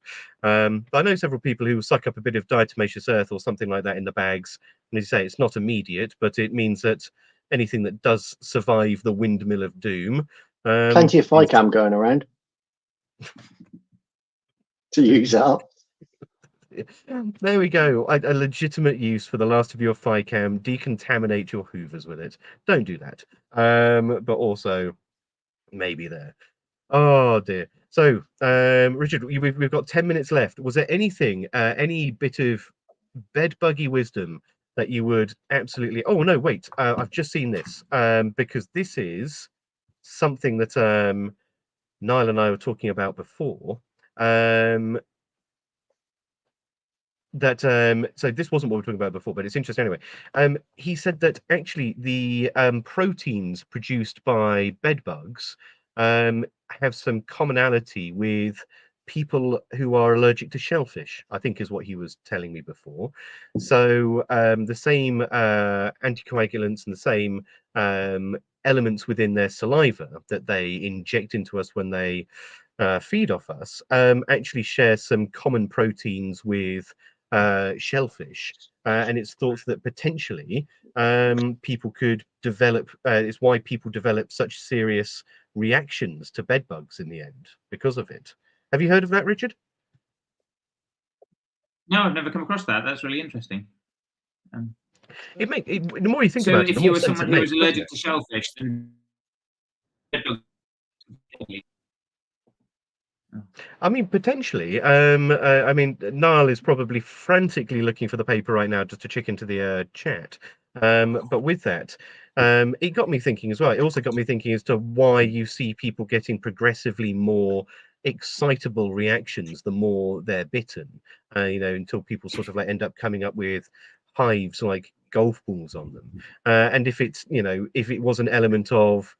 But I know several people who suck up a bit of diatomaceous earth or something like that in the bags. And as you say, it's not immediate, but it means that anything that does survive the windmill of doom. Plenty of FICAM going around to use up. There we go. A legitimate use for the last of your FICAM. Decontaminate your Hoovers with it. Don't do that. But also, maybe there. Oh dear. So, Richard, we've got 10 minutes left. Was there anything, any bit of bedbuggy wisdom that you would absolutely... Oh, no, wait. I've just seen this, because this is something that Niall and I were talking about before. So this wasn't what we were talking about before, but it's interesting anyway. He said that actually the proteins produced by bedbugs have some commonality with people who are allergic to shellfish, I think is what he was telling me before. So the same anticoagulants and the same elements within their saliva that they inject into us when they feed off us actually share some common proteins with shellfish. And it's thought that potentially people could develop, it's why people develop such serious reactions to bedbugs in the end because of it. Have you heard of that, Richard? No, I've never come across that. That's really interesting. The more you think about it, if you were someone who was allergic to shellfish, then I mean, potentially. I mean, Niall is probably frantically looking for the paper right now just to check into the chat. But with that, it got me thinking as well. It also got me thinking as to why you see people getting progressively more excitable reactions the more they're bitten, until people sort of like end up coming up with hives like golf balls on them. And if it's, if it was an element of,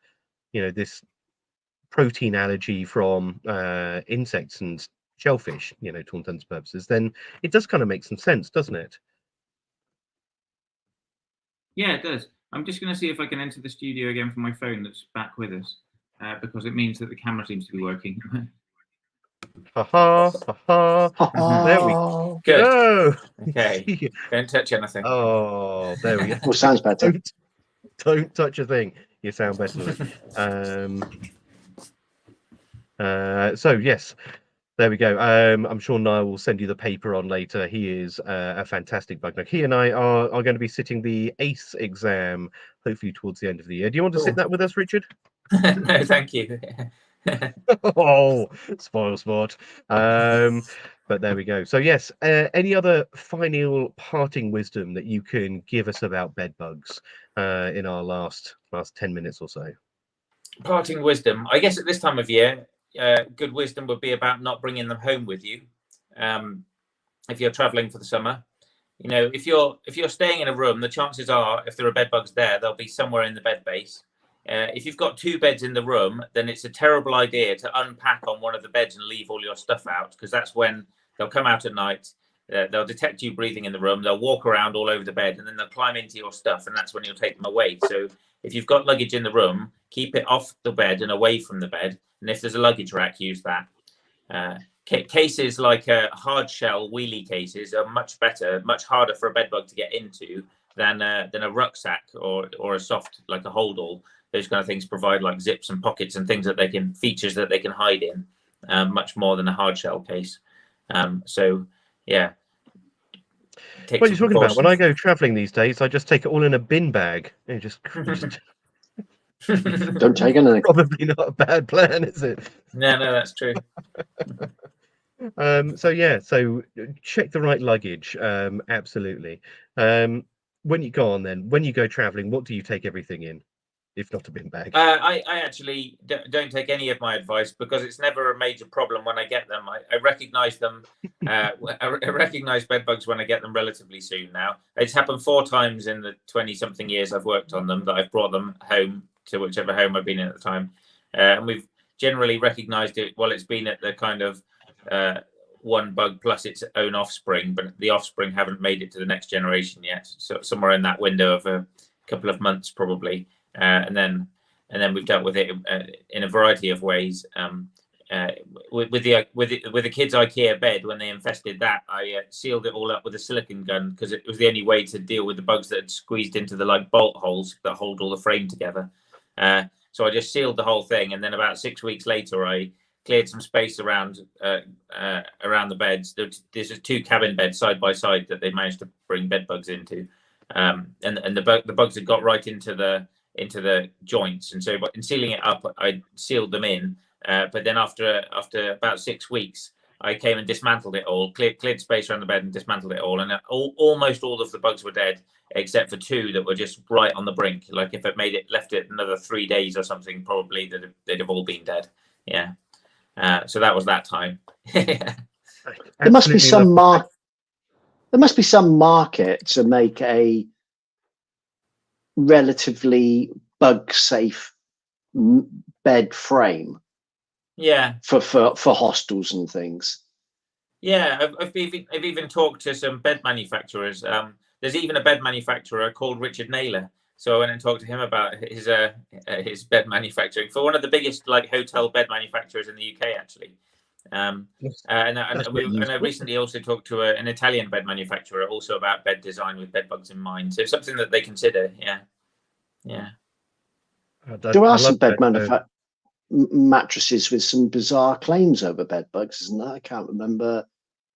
this protein allergy from insects and shellfish, to all intents and purposes, then it does kind of make some sense, doesn't it? Yeah, it does. I'm just going to see if I can enter the studio again from my phone that's back with us, because it means that the camera seems to be working. Ha ha ha ha. There we Good. go. Okay. Don't touch anything. Oh, there we go. Well, sounds better. Don't touch a thing. You sound better. So yes, there we go. I'm sure Niall will send you the paper on later. He is a fantastic bug nug. He and I are going to be sitting the ACE exam, hopefully towards the end of the year. Do you want to sit that with us, Richard? No, thank you. Oh, spoil sport. But there we go. So yes, any other final parting wisdom that you can give us about bed bugs in our last 10 minutes or so? Parting wisdom, I guess at this time of year, good wisdom would be about not bringing them home with you. If you're traveling for the summer, you know, if you're staying in a room, the chances are, if there are bed bugs there, they'll be somewhere in the bed base. If you've got 2 beds in the room, then it's a terrible idea to unpack on one of the beds and leave all your stuff out, because that's when they'll come out at night. They'll detect you breathing in the room. They'll walk around all over the bed, and then they'll climb into your stuff, and that's when you'll take them away. So if you've got luggage in the room, keep it off the bed and away from the bed. And if there's a luggage rack, use that. Cases like hard shell wheelie cases are much better, much harder for a bed bug to get into than a rucksack or a soft, like a holdall. Those kind of things provide like zips and pockets and things that features that they can hide in, much more than a hard shell case. So yeah. What are you talking about? When I go traveling these days, I just take it all in a bin bag. And just Don't take anything. Probably not a bad plan, is it? No, that's true. So yeah, so check the right luggage. Absolutely. When you go on, then when you go traveling, what do you take everything in, if not a bin bag? I actually don't take any of my advice, because it's never a major problem when I get them. I recognize them. I recognize bed bugs when I get them relatively soon now. It's happened 4 times in the 20-something years I've worked on them that I've brought them home to whichever home I've been in at the time. And we've generally recognized it while it's been at the kind of one bug plus its own offspring, but the offspring haven't made it to the next generation yet. So somewhere in that window of a couple of months, probably. And then we've dealt with it in a variety of ways. With the kids' IKEA bed, when they infested that, I sealed it all up with a silicone gun, because it was the only way to deal with the bugs that had squeezed into the like bolt holes that hold all the frame together. So I just sealed the whole thing, and then about 6 weeks later, I cleared some space around the beds. There's just 2 cabin beds side by side that they managed to bring bed bugs into, and the bugs had got right into the joints, and so in sealing it up, I sealed them in. But then after about 6 weeks, I came and dismantled it all, cleared space around the bed and dismantled it all, and almost all of the bugs were dead, except for 2 that were just right on the brink. Like if it left it another 3 days or something, probably they'd have all been dead. Yeah. So that was that time. There must be some market to make a relatively bug safe bed frame. Yeah. For hostels and things. Yeah, I've even talked to some bed manufacturers. There's even a bed manufacturer called Richard Naylor. So I went and talked to him about his bed manufacturing for one of the biggest like hotel bed manufacturers in the UK, actually. And I recently also talked to an Italian bed manufacturer also about bed design with bed bugs in mind. So it's something that they consider. Yeah. There are some bed mattresses with some bizarre claims over bed bugs, isn't there? I can't remember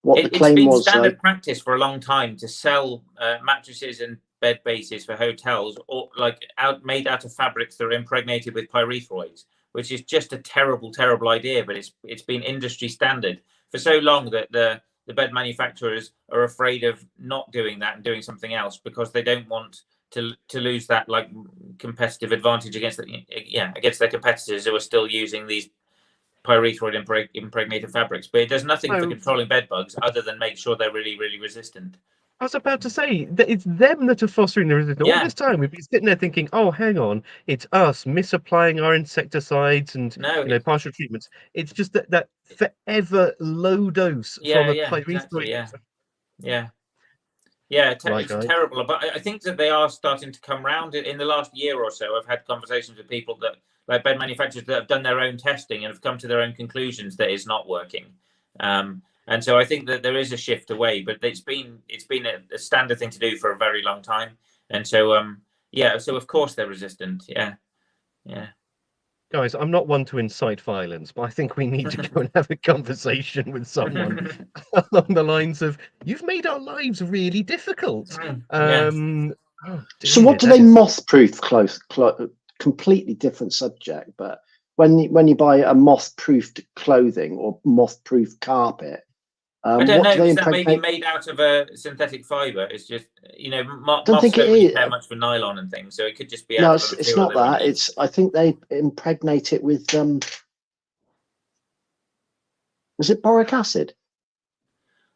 what the claim was. It's been standard practice for a long time to sell mattresses and bed bases for hotels, or made out of fabrics that are impregnated with pyrethroids, which is just a terrible idea. But it's been industry standard for so long that the bed manufacturers are afraid of not doing that and doing something else, because they don't want to lose that like competitive advantage against their competitors who are still using these pyrethroid impregnated fabrics. But it does nothing for controlling bed bugs other than make sure they're really, really resistant. I was about to say that it's them that are fostering the resistance. All this time we've been sitting there thinking, oh, hang on, it's us misapplying our insecticides and partial treatments. It's just that forever low dose from a pyrethroid. Exactly, it's terrible. But I think that they are starting to come round. In the last year or so, I've had conversations with people that, like bed manufacturers, that have done their own testing and have come to their own conclusions that it's not working. And so I think that there is a shift away, but it's been a standard thing to do for a very long time. And so so of course they're resistant. Yeah. Guys, I'm not one to incite violence, but I think we need to go and have a conversation with someone along the lines of, "You've made our lives really difficult." Oh So dear, what do that they is- moth-proof? Completely different subject, but when you buy a moth-proofed clothing or moth-proof carpet, I don't what know. do they Is that maybe impregnate? made out of a synthetic fiber? It's just, Don't moths think it don't really is. care much for nylon and things, so it could just be No, out of a it's material not they won't that. use. I think they impregnate it with was it boric acid?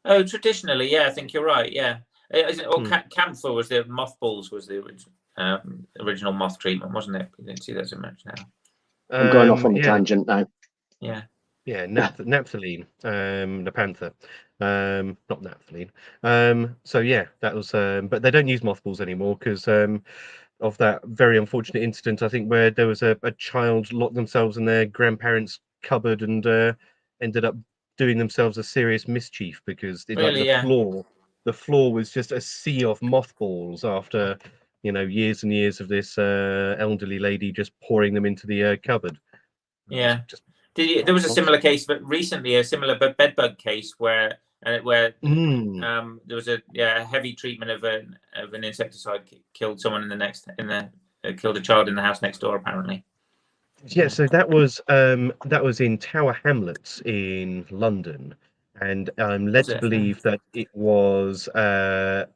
Oh, traditionally, yeah, I think you're right. Yeah, camphor was the mothballs was the original moth treatment, wasn't it? You don't see that so much now. I'm going off on a yeah, tangent now. Yeah. yeah, naphthalene, the panther, not naphthalene. So yeah, that was, but they don't use mothballs anymore because of that very unfortunate incident, I think, where there was a child locked themselves in their grandparents' cupboard and ended up doing themselves a serious mischief because Really, yeah. the floor was just a sea of mothballs after years and years of this elderly lady just pouring them into the cupboard. Yeah. Just There was a similar case, but recently a similar bedbug case where there was a heavy treatment of an insecticide killed someone killed a child in the house next door apparently. Yeah, so that was in Tower Hamlets in London, and I'm led to believe that it was the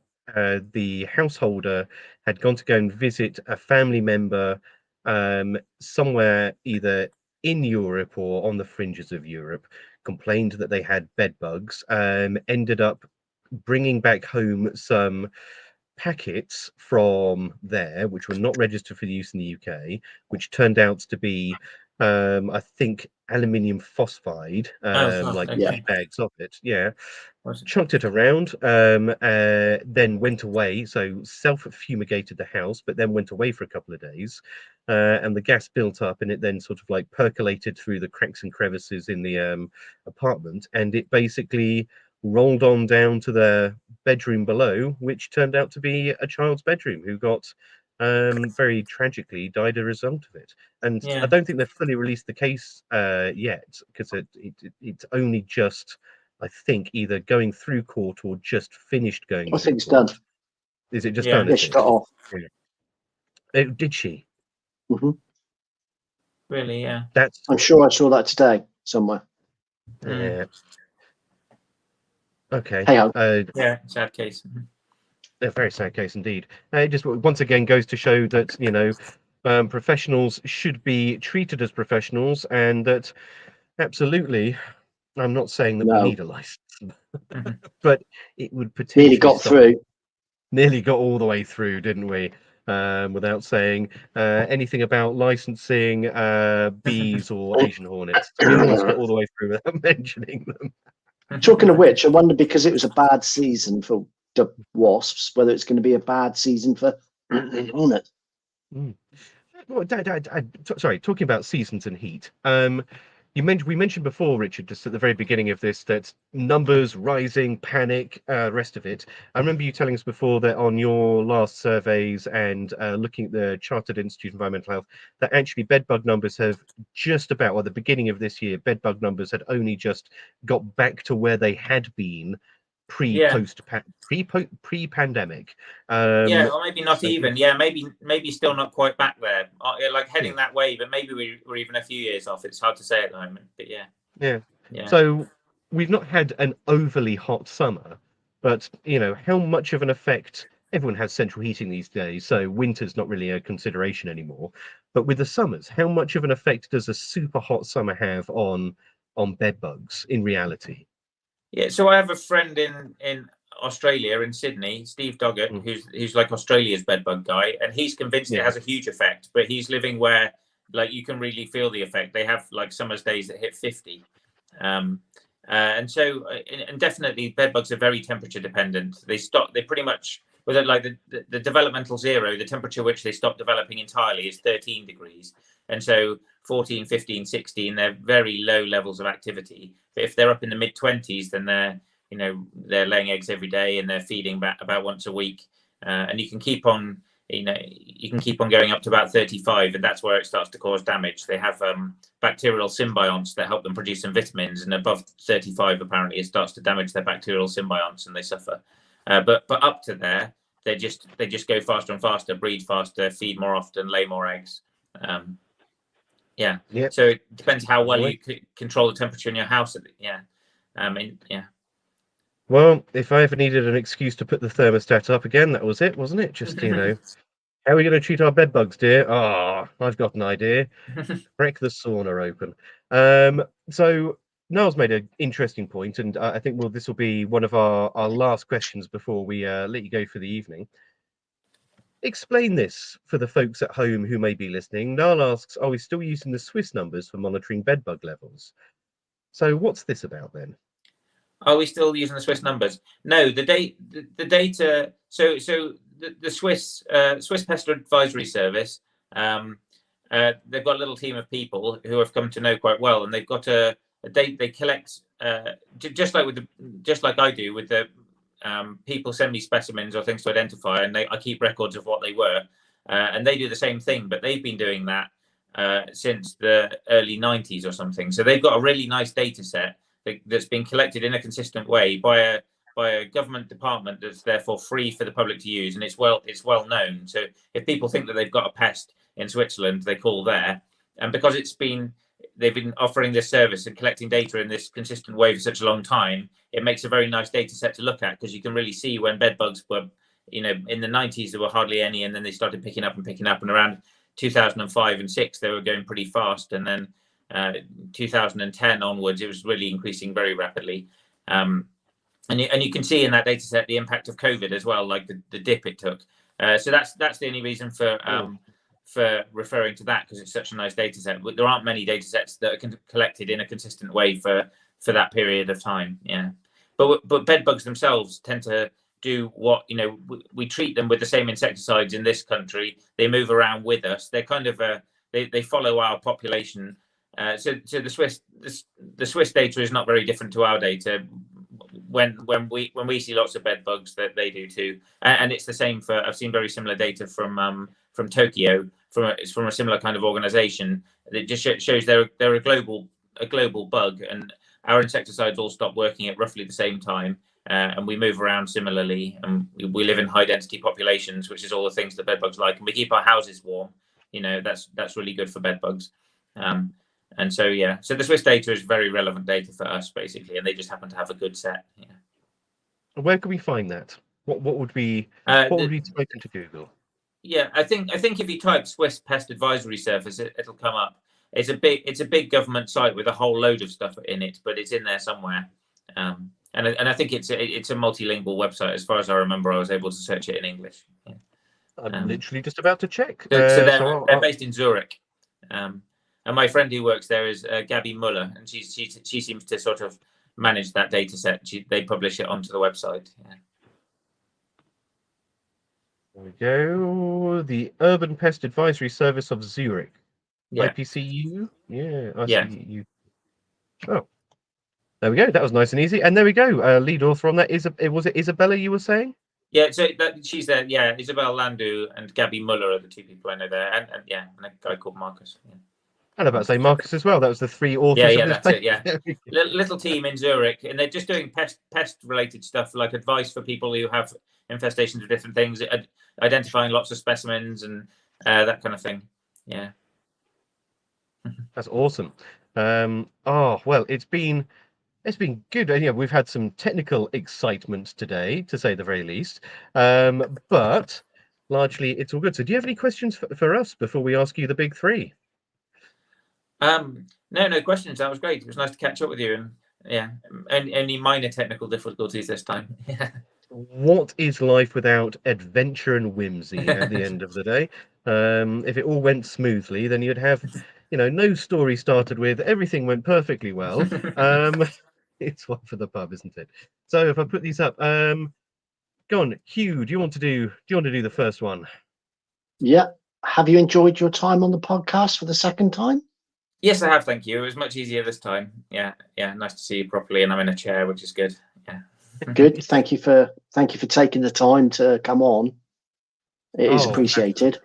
householder had gone to go and visit a family member somewhere either in Europe or on the fringes of Europe, complained that they had bed bugs, ended up bringing back home some packets from there, which were not registered for use in the UK, which turned out to be, I think, aluminium phosphide, like okay. 2 bags of it. Yeah, Was it? chunked it around, then went away. So self-fumigated the house, but then went away for a couple of days, and the gas built up, and it then sort of like percolated through the cracks and crevices in the apartment, and it basically rolled on down to the bedroom below, which turned out to be a child's bedroom who got very tragically died as a result of it. And I Yeah. don't think they've fully released the case yet, because it's only just, I think, either going through court or just finished going I through think it's court. done. Is it just Yeah. done? Yeah, Is she it? got off. Did she? Hmm. Really, yeah. That's I'm sure I saw that today somewhere. yeah. Okay. Hey ho. Yeah, sad case. A very sad case indeed. It just once again goes to show that professionals should be treated as professionals, and that absolutely, I'm not saying that we No. need a license, Mhm. but it would Nearly potentially got stop. through. Nearly got all the way through, didn't we? Without saying anything about licensing bees or Asian hornets. We almost got all the way through without mentioning them. Talking of which, I wonder, because it was a bad season for the wasps, whether it's going to be a bad season for hornets. Well, sorry, talking about seasons and heat. We mentioned before, Richard, just at the very beginning of this, that numbers rising, panic, rest of it. I remember you telling us before that on your last surveys and looking at the Chartered Institute of Environmental Health, that actually bedbug numbers have just about, the beginning of this year, bedbug numbers had only just got back to where they had been pre-pandemic. Yeah, or maybe not so- even. Yeah, maybe still not quite back there. Like heading that way, but maybe we're even a few years off. It's hard to say at the moment, but yeah. So we've not had an overly hot summer, but how much of an effect? Everyone has central heating these days, so winter's not really a consideration anymore. But with the summers, how much of an effect does a super hot summer have on bed bugs in reality? Yeah, so I have a friend in Australia, in Sydney, Steve Doggett, who's like Australia's bedbug guy, and he's convinced it has a huge effect. But he's living where like you can really feel the effect. They have like summer's days that hit 50, and so and definitely bedbugs are very temperature dependent. They pretty much with it, like the developmental zero, the temperature which they stop developing entirely is 13 degrees. And so 14, 15, 16, they're very low levels of activity. But if they're up in the mid 20s, then they're laying eggs every day and they're feeding about once a week. And you can keep on, going up to about 35, and that's where it starts to cause damage. They have bacterial symbionts that help them produce some vitamins, and above 35, apparently, it starts to damage their bacterial symbionts, and they suffer. But up to there, they just go faster and faster, breed faster, feed more often, lay more eggs. Yeah. Yep. So it depends how well you control the temperature in your house. Yeah. Well, if I ever needed an excuse to put the thermostat up again, that was it, wasn't it? Just, how are we going to treat our bed bugs, dear? I've got an idea. Crack the sauna open. So Niall's made an interesting point, and I think this will be one of our last questions before we let you go for the evening. Explain this for the folks at home who may be listening. Niall asks, are we still using the Swiss numbers for monitoring bedbug levels? So what's this about then? Are we still using the Swiss numbers? No, the data. So the Swiss Pest Advisory Service, they've got a little team of people who have come to know quite well, and they've got a date. They collect just like I do with the people send me specimens or things to identify, and I keep records of what they were, and they do the same thing. But they've been doing that since the early 90s or something. So they've got a really nice data set that's been collected in a consistent way by a government department that's therefore free for the public to use, and it's well known. So if people think that they've got a pest in Switzerland, they call there, and because they've been offering this service and collecting data in this consistent way for such a long time, it makes a very nice data set to look at, because you can really see when bed bugs were, in the 90s there were hardly any, and then they started picking up, and around 2005 and 6 they were going pretty fast, and then 2010 onwards it was really increasing very rapidly. And you can see in that data set the impact of COVID as well, like the dip it took. So that's the only reason for referring to that, because it's such a nice data set. There aren't many data sets that are collected in a consistent way for that period of time. Yeah, but bed bugs themselves tend to do what, we treat them with the same insecticides in this country. They move around with us. They're kind of they follow our population. So the Swiss data is not very different to our data. When we see lots of bed bugs, that they do too, and it's the same for. I've seen very similar data from Tokyo. It's from a similar kind of organization. It just shows they're a global bug, and our insecticides all stop working at roughly the same time, and we move around similarly, and we live in high density populations, which is all the things that bed bugs like, and we keep our houses warm. That's really good for bed bugs. And so the Swiss data is very relevant data for us, basically, and they just happen to have a good set. Yeah. Where can we find that? What would be type into Google? Yeah, I think if you type Swiss Pest Advisory Service, it'll come up. It's a big government site with a whole load of stuff in it, but it's in there somewhere. And I think it's a multilingual website. As far as I remember, I was able to search it in English. Yeah. I'm literally just about to check. So they're based in Zurich. And my friend who works there is Gabby Muller, and she seems to sort of manage that data set. They publish it onto the website. Yeah. There we go. The Urban Pest Advisory Service of Zurich. Yeah. IPCU? Yeah. ICU. Oh. There we go. That was nice and easy. And there we go. Lead author on that. Was it Isabella you were saying? Yeah, so she's there. Yeah, Isabel Landau and Gabby Muller are the two people I know there. And a guy called Marcus. Yeah. And about to say Marcus as well. That was the three authors. Yeah, that's it. Yeah, little team in Zurich, and they're just doing pest related stuff, like advice for people who have infestations of different things, identifying lots of specimens and that kind of thing. Yeah, that's awesome. Well, it's been good. And, we've had some technical excitement today, to say the very least. But largely, it's all good. So, do you have any questions for us before we ask you the big three? No questions. That was great. It was nice to catch up with you, and any minor technical difficulties this time. Yeah. What is life without adventure and whimsy at the end of the day? If it all went smoothly, then you'd have, no story started with everything went perfectly well. It's one for the pub, isn't it? So if I put these up, go on, Hugh. Do you want to do the first one? Yeah. Have you enjoyed your time on the podcast for the second time? Yes, I have. Thank you. It was much easier this time. Yeah. Nice to see you properly, and I'm in a chair, which is good. Yeah. Good. Thank you for taking the time to come on. It is appreciated.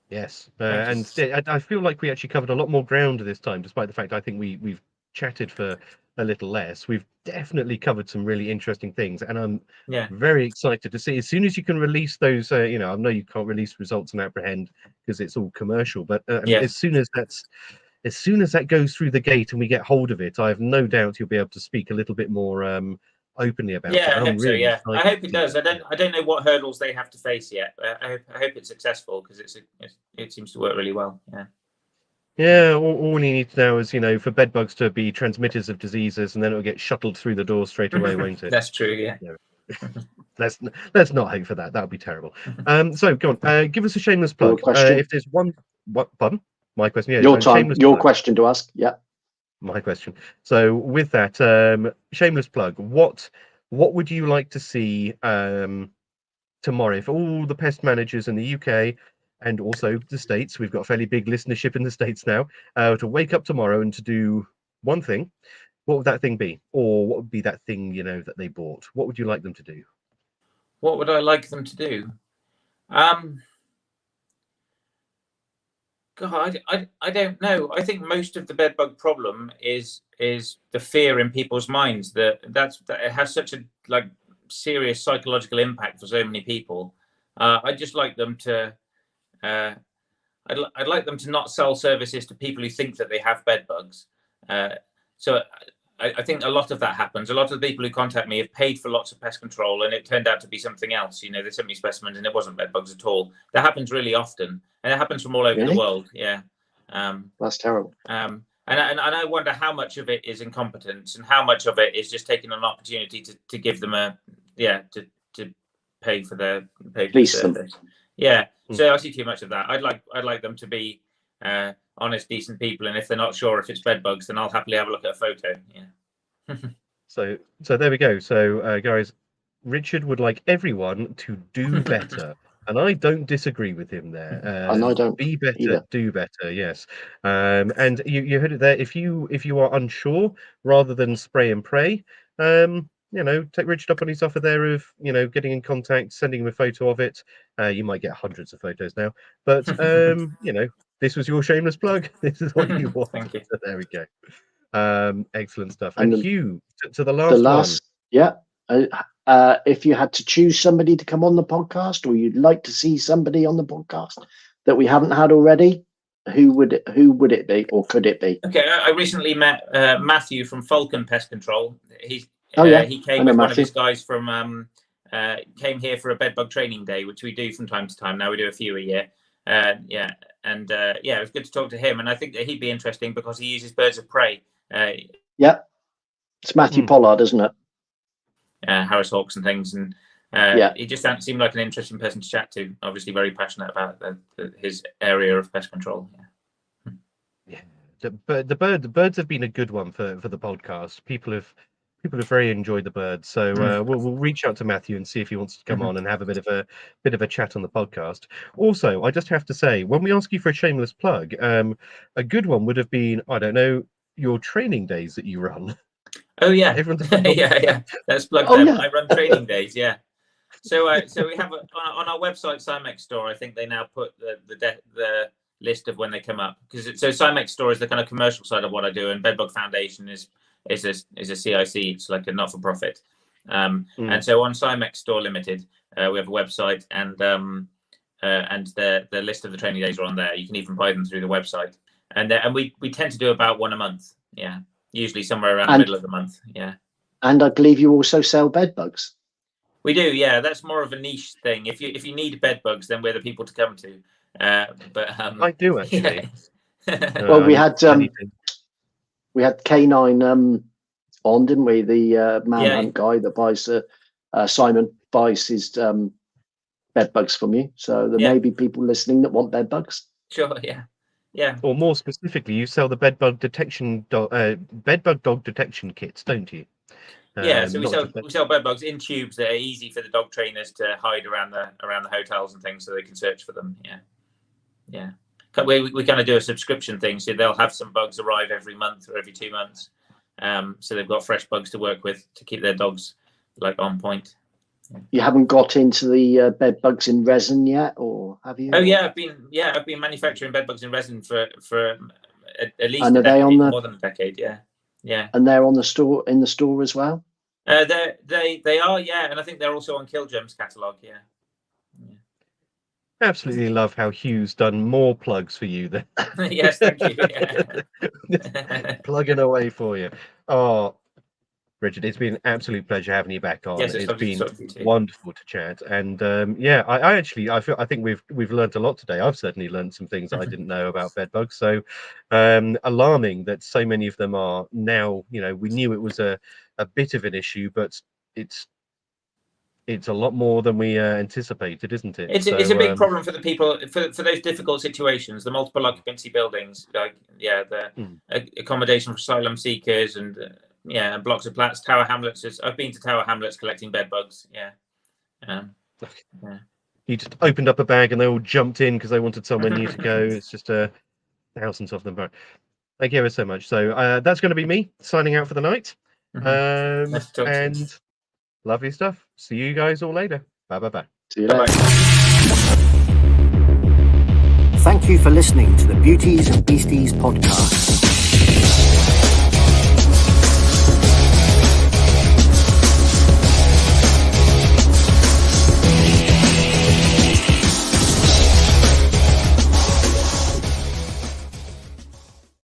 Yes, and I feel like we actually covered a lot more ground this time, despite the fact I think we've chatted for a little less. We've definitely covered some really interesting things, and I'm very excited to see as soon as you can release those. I know you can't release results and apprehend because it's all commercial, but as soon as that goes through the gate and we get hold of it, I have no doubt you'll be able to speak a little bit more openly about it. I hope so. Yeah, I excited hope it does. I don't know what hurdles they have to face yet. I hope it's successful because it seems to work really well. Yeah. Yeah, all you need to know is, for bedbugs to be transmitters of diseases, and then it'll get shuttled through the door straight away, won't it? That's true. Yeah. Let's not hope for that. That would be terrible. So go on. Give us a shameless plug. If there's one, pardon? My question. Yeah, your time. Your plug. question to ask. Yeah. My question. So with that, shameless plug. What would you like to see tomorrow? If all the pest managers in the UK and also the States, we've got a fairly big listenership in the States now, to wake up tomorrow and to do one thing, what would that thing be? Or what would be that thing, that they bought? What would you like them to do? What would I like them to do? God, I don't know. I think most of the bedbug problem is the fear in people's minds that it has such a serious psychological impact for so many people. I'd just like them to. I'd like them to not sell services to people who think that they have bedbugs. So I think a lot of that happens. A lot of the people who contact me have paid for lots of pest control, and it turned out to be something else. They sent me specimens, and it wasn't bedbugs at all. That happens really often, and it happens from all over the world. Yeah, that's terrible. And I wonder how much of it is incompetence, and how much of it is just taking an opportunity to give them to pay for their service. Yeah, so I see too much of that. I'd like them to be honest, decent people, and if they're not sure if it's bedbugs, then I'll happily have a look at a photo. Yeah. So there we go. So guys, Richard would like everyone to do better, and I don't disagree with him there. And I don't be better, either. do better. Yes, and you heard it there. If you are unsure, rather than spray and pray, take Richard up on his offer there of, getting in contact, sending him a photo of it. You might get hundreds of photos now, but this was your shameless plug. This is what you want. Thank you. So there we go. Excellent stuff. And Hugh, to the last one. Yeah. If you had to choose somebody to come on the podcast, or you'd like to see somebody on the podcast that we haven't had already, who would it be, or could it be? Okay, I recently met Matthew from Falcon Pest Control. He came with one of his guys from came here for a bedbug training day, which we do from time to time. Now we do a few a year. It was good to talk to him, and I think that he'd be interesting because he uses birds of prey. It's Matthew Pollard, isn't it? Harris Hawks and things, and he just seemed like an interesting person to chat to. Obviously, very passionate about his area of pest control. The birds have been a good one for the podcast. People have very enjoyed the birds, so we'll reach out to Matthew and see if he wants to come on and have a bit of a chat on the podcast. Also, I just have to say, when we ask you for a shameless plug, a good one would have been, I don't know, your training days that you run. Oh yeah, Let's plug them. Yeah. I run training days. Yeah. So we have on our website, Cymex Store. I think they now put the list of when they come up, because Cymex Store is the kind of commercial side of what I do, and Bedbug Foundation is a CIC. It's like a not-for-profit. And so on Cymex Store Limited, we have a website, and the list of the training days are on there. You can even buy them through the website, and we tend to do about one a month. Yeah. Usually somewhere around the middle of the month. Yeah. And I believe you also sell bed bugs. We do, yeah. That's more of a niche thing. If you need bed bugs, then we're the people to come to. But I do actually. Yeah. Well, we had K9 on, didn't we? The manhunt guy that buys Simon buys his bed bugs from you. So there may be people listening that want bed bugs. Sure, yeah. Yeah. Or more specifically, you sell the bedbug dog detection kits, don't you? Yeah, so not we sell bed bugs in tubes that are easy for the dog trainers to hide around the hotels and things, so they can search for them. Yeah. We kind of do a subscription thing, so they'll have some bugs arrive every month or every 2 months. So they've got fresh bugs to work with to keep their dogs like on point. You haven't got into the bed bugs in resin yet, or have you? Oh yeah, I've been manufacturing bed bugs in resin for at least And a are they decade, on the- more than a decade. Yeah. And they're on the store as well. They are, yeah, and I think they're also on Killgem's catalogue. Yeah. Absolutely love how Hugh's done more plugs for you than Yes, thank you. Yeah. plugging away for you. Oh, Richard, it's been an absolute pleasure having you back on. Yes, it's lovely to been talk to you too. wonderful to chat, and yeah, I think we've learned a lot today. I've certainly learned some things I didn't know about bed bugs. So alarming that so many of them are now. We knew it was a bit of an issue, but it's a lot more than we anticipated, isn't it? It's a big problem for the people for those difficult situations, the multiple occupancy buildings, like the accommodation for asylum seekers and blocks of flats, Tower Hamlets. I've been to Tower Hamlets collecting bed bugs. Yeah. You just opened up a bag and they all jumped in because they wanted somewhere new to go. It's just thousands of them. But thank you ever so much. So that's going to be me signing out for the night. Nice to talk to you. And lovely stuff. See you guys all later. Bye. See you later. Thank you for listening to the Beauties and Beasties podcast.